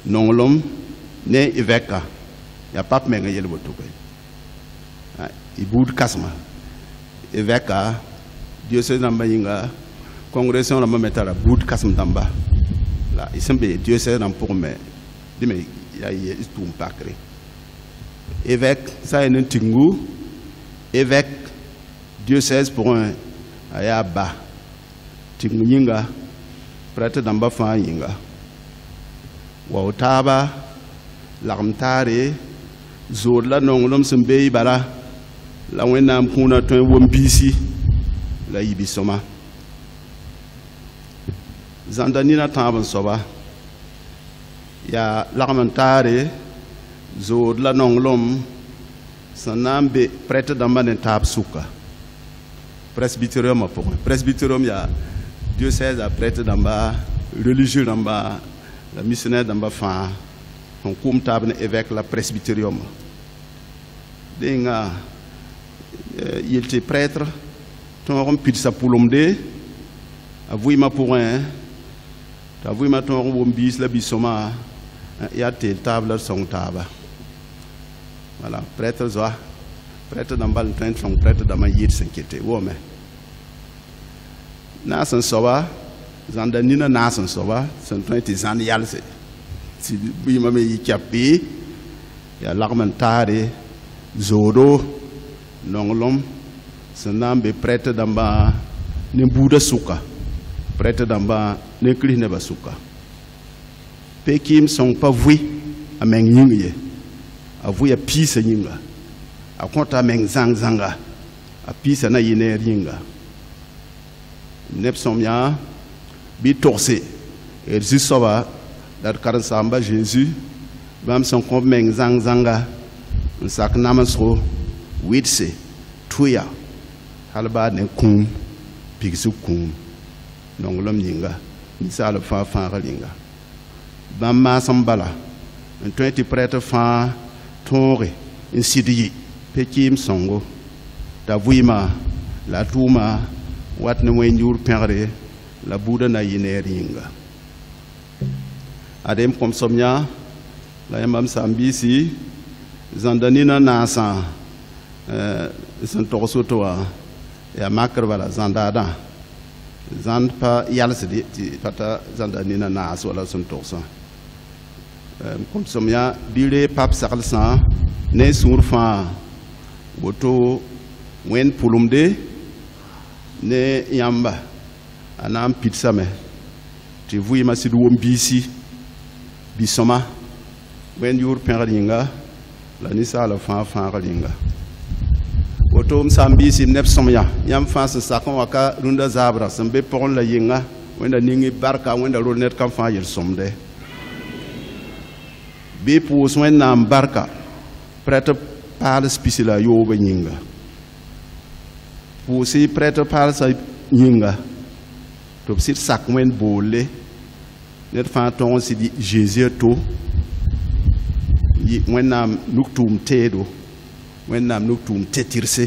nonglom ne iveka ya pap menga yele boto koy ibud kasma iveka diocèse namba yinga congrégation namba metara bud kasm damba la isembe diocèse nam pour me dime ya ye istum pakre évêque ça est un tingu évêque diocèse pour un ayaba tingu yinga prêtre damba fa yinga wa utaba lamtare zor la nonglom sembe bara la wenam kuna to wombisi la yibisoma zandanina taban soba ya lamtare zod la nonglom sanambe prêtre damba ne tab suka presbyterium pour presbyterium ya diocèse à prêtre damba religieux damba la missionnaire damba fa on kum tab ne évêque la presbyterium denga il était prêtre ton rompit sa poulomde avouima pour un avouima ton rombis la bisoma ya tel table son taba. Voilà, prêtre zoa, prêtre d'ambal train son prêtre dans ma yid s'inquiéter. Wome. Nasan soba, zandanina nasan soba, son train de zan yalse. Si bima me yikapi, ya l'armentare, zodo, nonglom, senambe prêtre d'amba, ne bouda suka, prêtre d'amba, ne kli ne basuka. Pekim sont pas voués à mengnyingye. Avoué à pisse yinga, a compte à meng zanga, a pisse na yiner yinga. Nepsomia, bi torsé, et jusova, dat karsamba Jésus, bam son comme meng zanga, un sac namasro, witse, tuya, halba ne kum, pixu kum, nongolom yinga, nisa le fa linga. Bam ma sambala, un 20 prêtre fa, tonre in sidyi pekim songo ta vuima la tuma wat ne moy njur pengre la buda na yiner yinga adem kom somnya la yamam sambisi zandanina nasa san torsotoa ya makr wala zandada zand pa yalsidi pata zandanina nas wala san torso comme somia bile pap sakalsan ne surfa woto wen pulumde ne yamba anam pizza me ti vui masidu wombisi bisoma wen yur pengalinga la nisa la fa galinga woto msambisi nep somya yam fa sa sakon waka runda zabra sembe pon la yinga wẽnda ning barka wẽnda rol ned kam fãa yel-sõmde bɩ pʋʋs wẽnnaam barka prɛt paals pisi la yooba yĩnga pʋʋsy prɛt paalsã yĩnga tɩ b sɩd sak wẽnd boolle ned fãa tõog n sɩd Jésus a to wẽnnaam nug-tʋʋm teedo wẽnnaam nug-tʋʋm te-tɩrse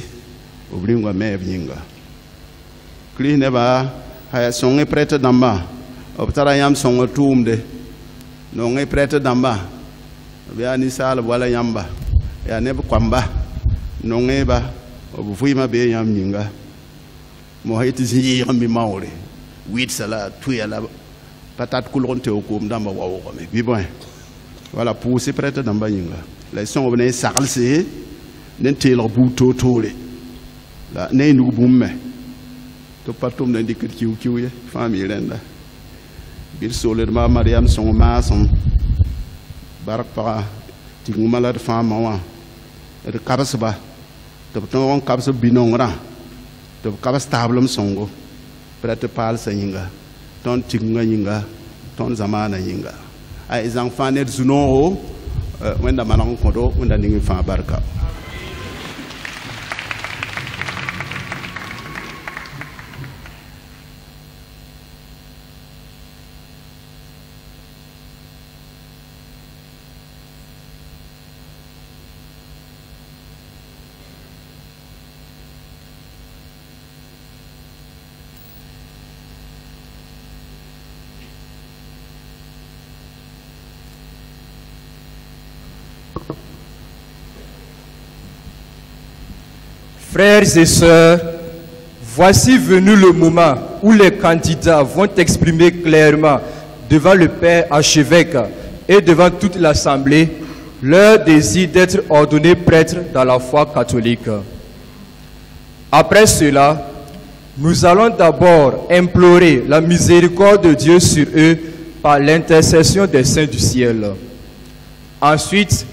b rĩngã me b yĩnga Kirist nebã sõng-y prɛt dãmbã b tara yãmb sõng tʋʋmde nong-y prɛt dãmbã b yaa ninsaalb wala yãmba yaa neb koamba nong-y ba b vɩɩmã bee yãmb yĩnga mosã tɩ zĩ-yɩɩg n bɩ maoore wɩɩdsã la tʋya la pa tat kulg n teo koom dãmbã waoogame bɩ bõe wala pʋʋsy prɛt dãmbã yĩnga la y sõngb ne y saglse ne n teelg buud toor-toore la ne y nug bũmb me tɩ pa tʋmd n dɩkd kiu-kiu ye fãa mi rẽnda bɩ d sooldmã Mariam sõng maasem bark pagã tigmã la d fãamã wã d kabsba tɩ b tõog n kabs b bi-nongrã tɩ b kabs taablem sõngo prɛt paalsã yĩnga tõnd tigmã yĩnga tõnd zamaanã yĩnga a y zãng fãa ned zu-noogo wẽnda maneg n kõdo wẽnda ning fãa barka Frères et sœurs, voici venu le moment où les candidats vont exprimer clairement devant le Père archevêque et devant toute l'Assemblée leur désir d'être ordonnés prêtres dans la foi catholique. Après cela, nous allons d'abord implorer la miséricorde de Dieu sur eux par l'intercession des saints du ciel. Ensuite,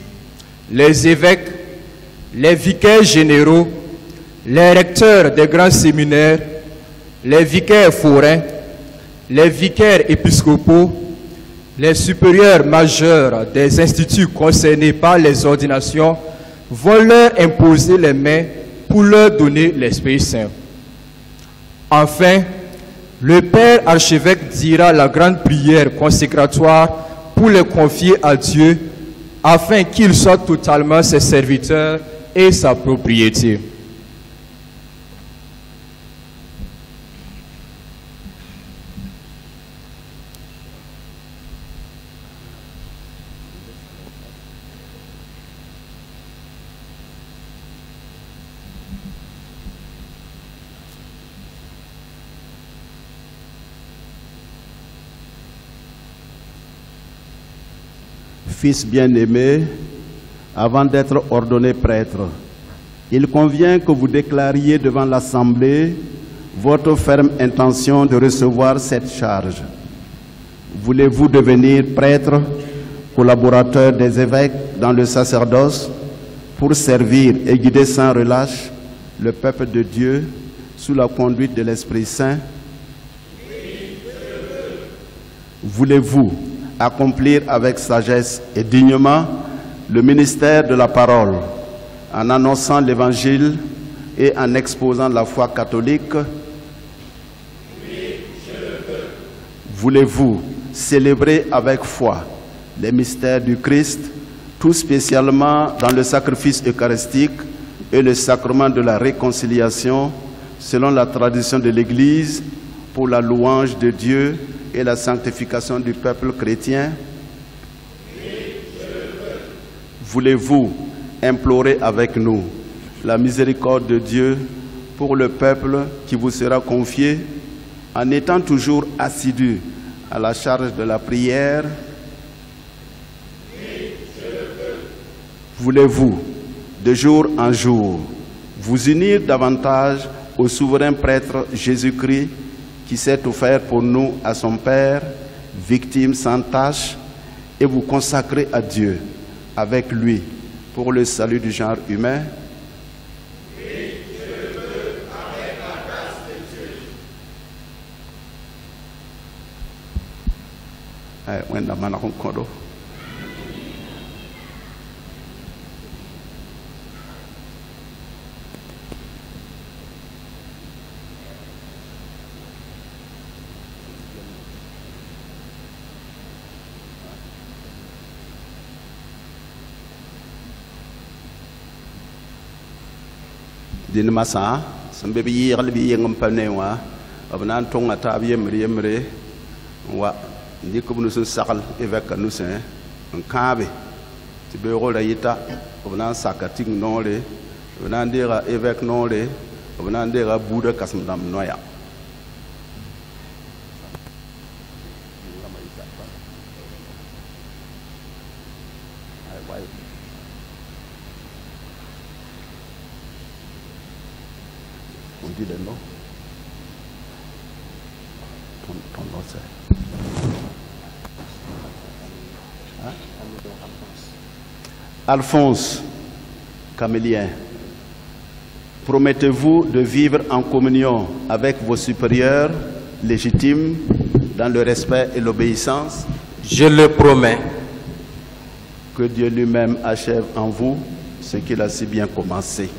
les évêques, les vicaires généraux, les recteurs des grands séminaires, les vicaires forains, les vicaires épiscopaux, les supérieurs majeurs des instituts concernés par les ordinations vont leur imposer les mains pour leur donner l'Esprit Saint. Enfin, le Père archevêque dira la grande prière consécratoire pour les confier à Dieu afin qu'ils soient totalement ses serviteurs et sa propriété. Fils bien-aimé, avant d'être ordonné prêtre, il convient que vous déclariez devant l'Assemblée votre ferme intention de recevoir cette charge. Voulez-vous devenir prêtre, collaborateur des évêques dans le sacerdoce, pour servir et guider sans relâche le peuple de Dieu sous la conduite de l'Esprit Saint? Voulez-vous accomplir avec sagesse et dignement le ministère de la parole, en annonçant l'Évangile et en exposant la foi catholique? Voulez-vous célébrer avec foi les mystères du Christ, tout spécialement dans le sacrifice eucharistique et le sacrement de la réconciliation, selon la tradition de l'Église, pour la louange de Dieu et la sanctification du peuple chrétien? Voulez-vous implorer avec nous la miséricorde de Dieu pour le peuple qui vous sera confié, en étant toujours assidu à la charge de la prière? Voulez-vous, de jour en jour, vous unir davantage au souverain prêtre Jésus-Christ, qui s'est offert pour nous à son Père, victime sans tache, et vous consacrer à Dieu avec lui pour le salut du genre humain? Oui, je veux, avec la grâce de Dieu. Din masa sambe bi yir bi yengam panewa abnan tonga tab yemre wa ndiko bunu sun sakal évêque nous sen en kabe ti be rola yita abnan sakating nole abnan dira évêque nole abnan dira bouda kasm dam noya on dit le nom. Ton nom c'est. Hein? Alphonse Camélien, promettez-vous de vivre en communion avec vos supérieurs légitimes dans le respect et l'obéissance? Je le promets. Que Dieu lui-même achève en vous ce qu'il a si bien commencé.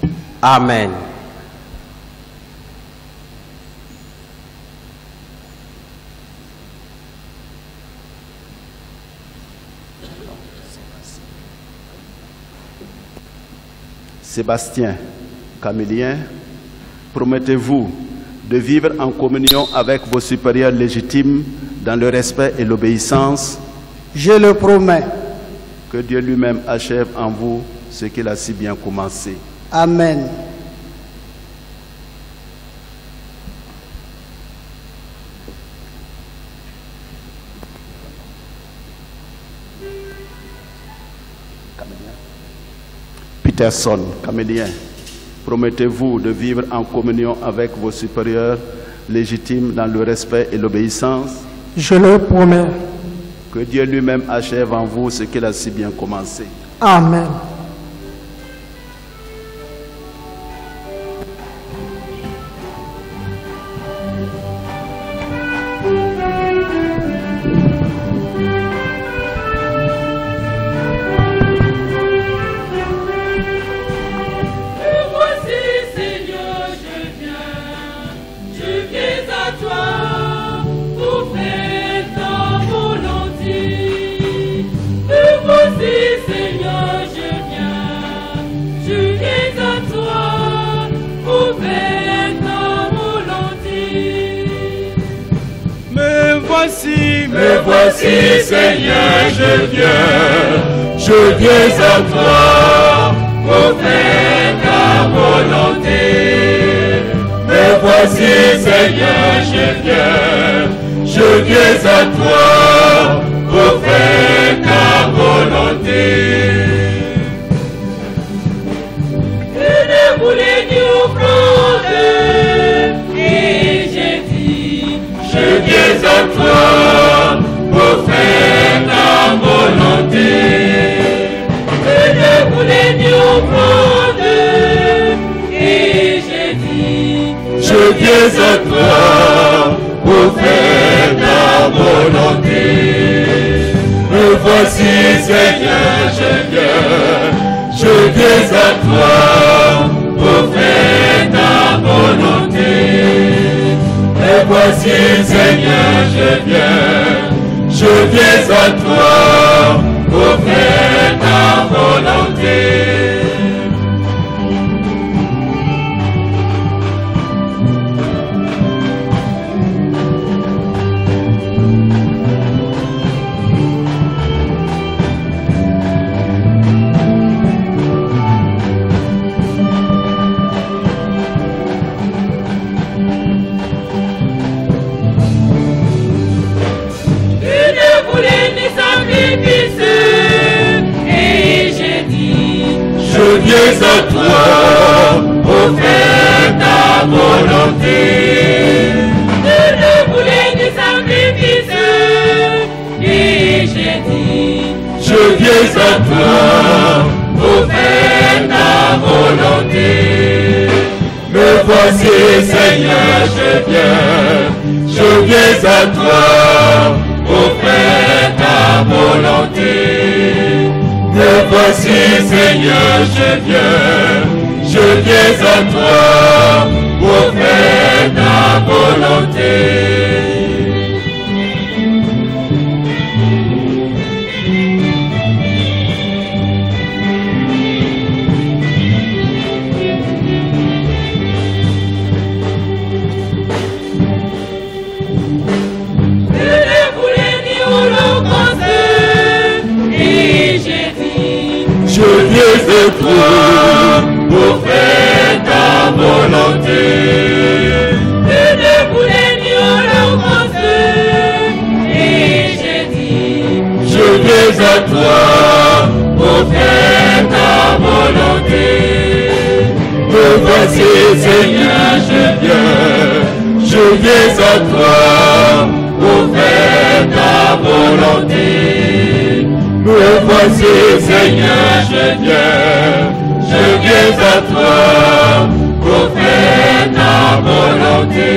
Amen. Sébastien Camélien, promettez-vous de vivre en communion avec vos supérieurs légitimes dans le respect et l'obéissance? Je le promets. Que Dieu lui-même achève en vous ce qu'il a si bien commencé. Amen. Peterson Camélien, promettez-vous de vivre en communion avec vos supérieurs légitimes dans le respect et l'obéissance? Je le promets. Que Dieu lui-même achève en vous ce qu'il a si bien commencé. Amen. Me voici, Seigneur, je viens à toi pour faire ta volonté. Me voici, Seigneur, je viens à toi pour faire ta volonté. Une boulée d'offrande, et j'ai dit, je viens à toi pour faire ta volonté. Une boulée d'offrande, et j'ai dit, je viens à toi pour faire ta volonté. Me voici, Seigneur, je viens à toi pour faire ta volonté. Me voici, Seigneur, je viens à toi pour faire ta volonté. Je viens à toi pour faire ta volonté. Ne voulais ni sacrifice, et j'ai dit, je viens à toi pour faire ta volonté. Me voici, Seigneur, je viens à toi pour faire ta Seigneur, je viens à toi pour faire ta volonté. Je viens de toi pour faire ta volonté. Je ne voulais ni holocauste, et j'ai dit, je viens à toi pour faire ta volonté. Me voici, Seigneur, je viens à toi pour faire ta volonté. Me voici, Seigneur, je viens à toi pour faire ta volonté.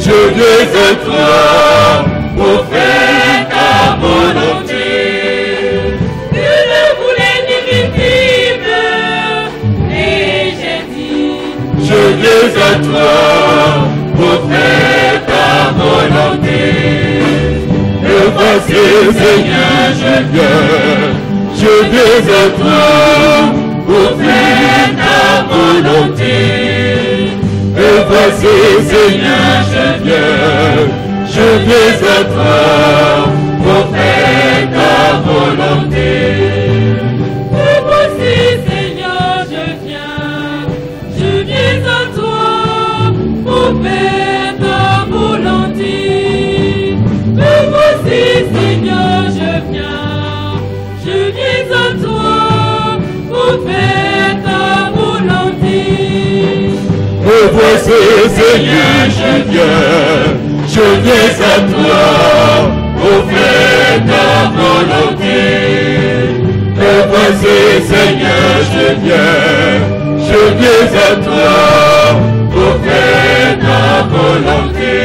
Je viens à toi pour faire ta volonté. Tu ne voulais ni victime, et j'ai dit, je viens à toi pour faire ta volonté. Et voici, Seigneur, je viens à toi pour faire ta volonté. Et voici, Seigneur, je viens à toi pour faire ta volonté. Et voici, Seigneur, je viens à toi pour faire ta volonté. Et voici, Seigneur, je viens à toi pour faire ta volonté. Et voici, Seigneur, je viens à toi pour faire ta volonté. Et voici, Seigneur, je viens à toi pour faire ta volonté.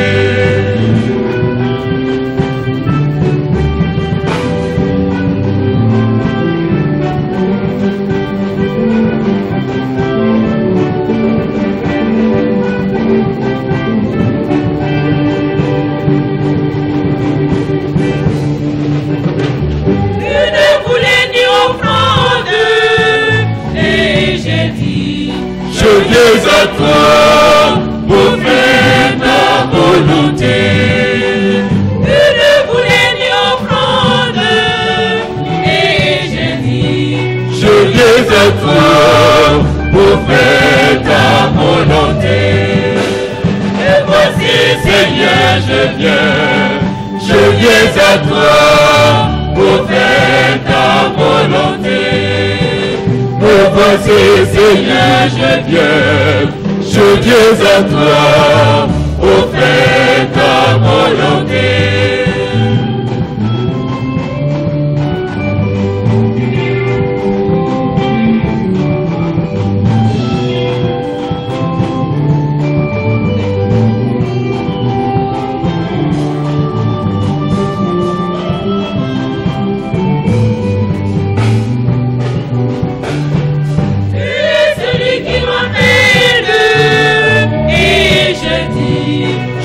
Je viens à toi pour faire ta volonté. Tu ne voulais ni offrande, et j'ai dit, je viens à toi pour faire ta volonté. Et voici, Seigneur, je viens à toi pour faire ta volonté. Me voici, Seigneur, je viens à toi pour faire ta volonté.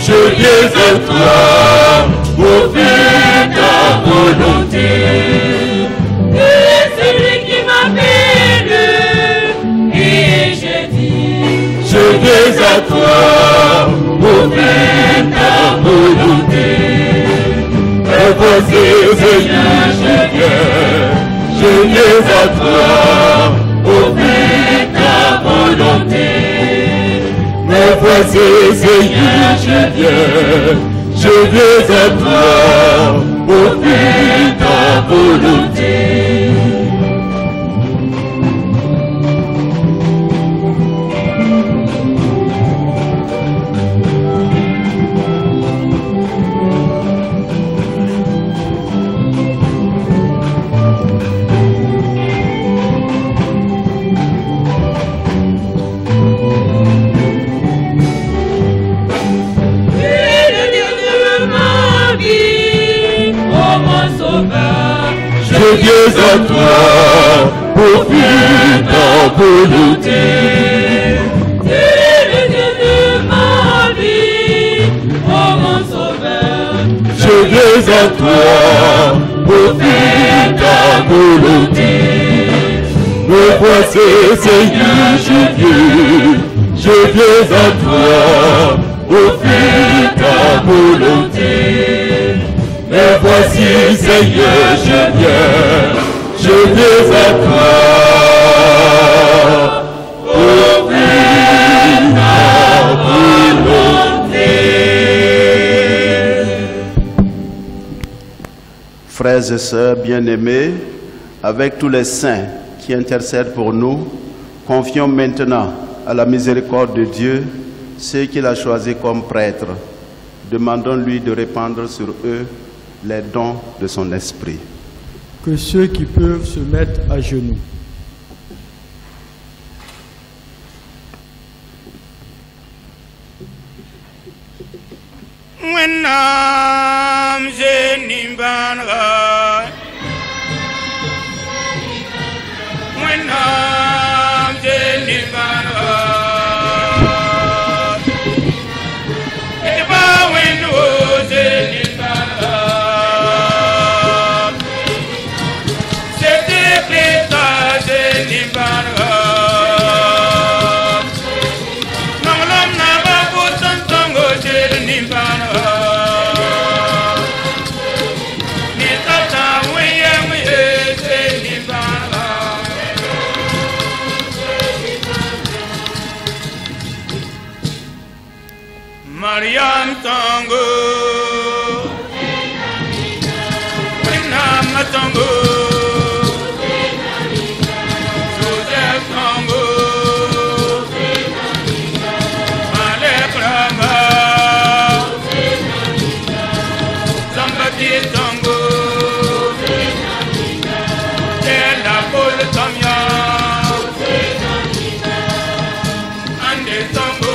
Je viens à toi pour faire ta volonté. Tu es celui qui m'appelle, et je dis, je viens à toi pour faire ta volonté. Et voici, Seigneur, je viens à toi pour faire ta volonté. Me voici, Seigneur, je viens à toi pour faire ta volonté. viens à toi pour vivre ta volonté. Je viens à toi pour vivre ta volonté. Me voici Seigneur, je viens à toi pour vivre ta volonté. Me voici Seigneur, je viens à toi pour vivre ta volonté. Frères et sœurs bien-aimés, avec tous les saints qui intercèdent pour nous, confions maintenant à la miséricorde de Dieu ceux qu'il a choisis comme prêtres. Demandons-lui de répandre sur eux les dons de son esprit. Que ceux qui peuvent se mettre à genoux. When I'm Zenimbanra, when I'm Zenimbanra, if I win Zenimbanra, c'est des plaies Zenimbanra. Mariam Tango, Winam Tango, Joseph Tango, Malek Rama, Zambati Tango, Tela Pol Tamya, Ande Tango.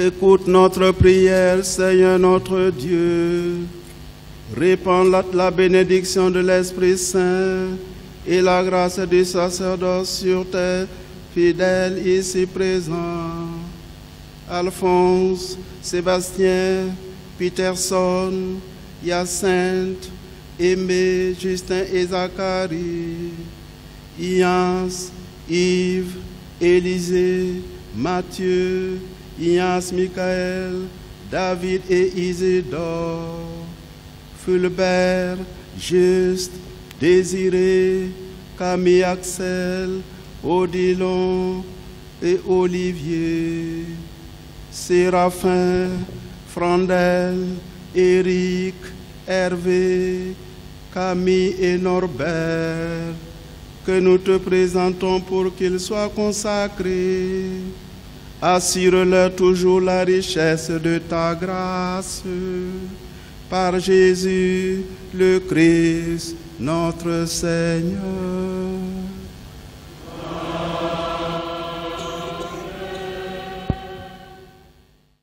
Écoute notre prière, Seigneur notre Dieu. Répands la bénédiction de l'Esprit Saint et la grâce du sacerdoce sur tes fidèles ici présents. Alphonse, Sébastien, Peterson, Hyacinthe, Aimé, Justin et Zacharie, Iance, Yves, Élisée, Matthieu, Ignace, Michael, David et Isidore, Fulbert, Juste, Désiré, Camille, Axel, Odilon et Olivier, Séraphin, Frandel, Éric, Hervé, Camille et Norbert, que nous te présentons pour qu'ils soient consacrés. Assure-leur toujours la richesse de ta grâce. Par Jésus le Christ, notre Seigneur.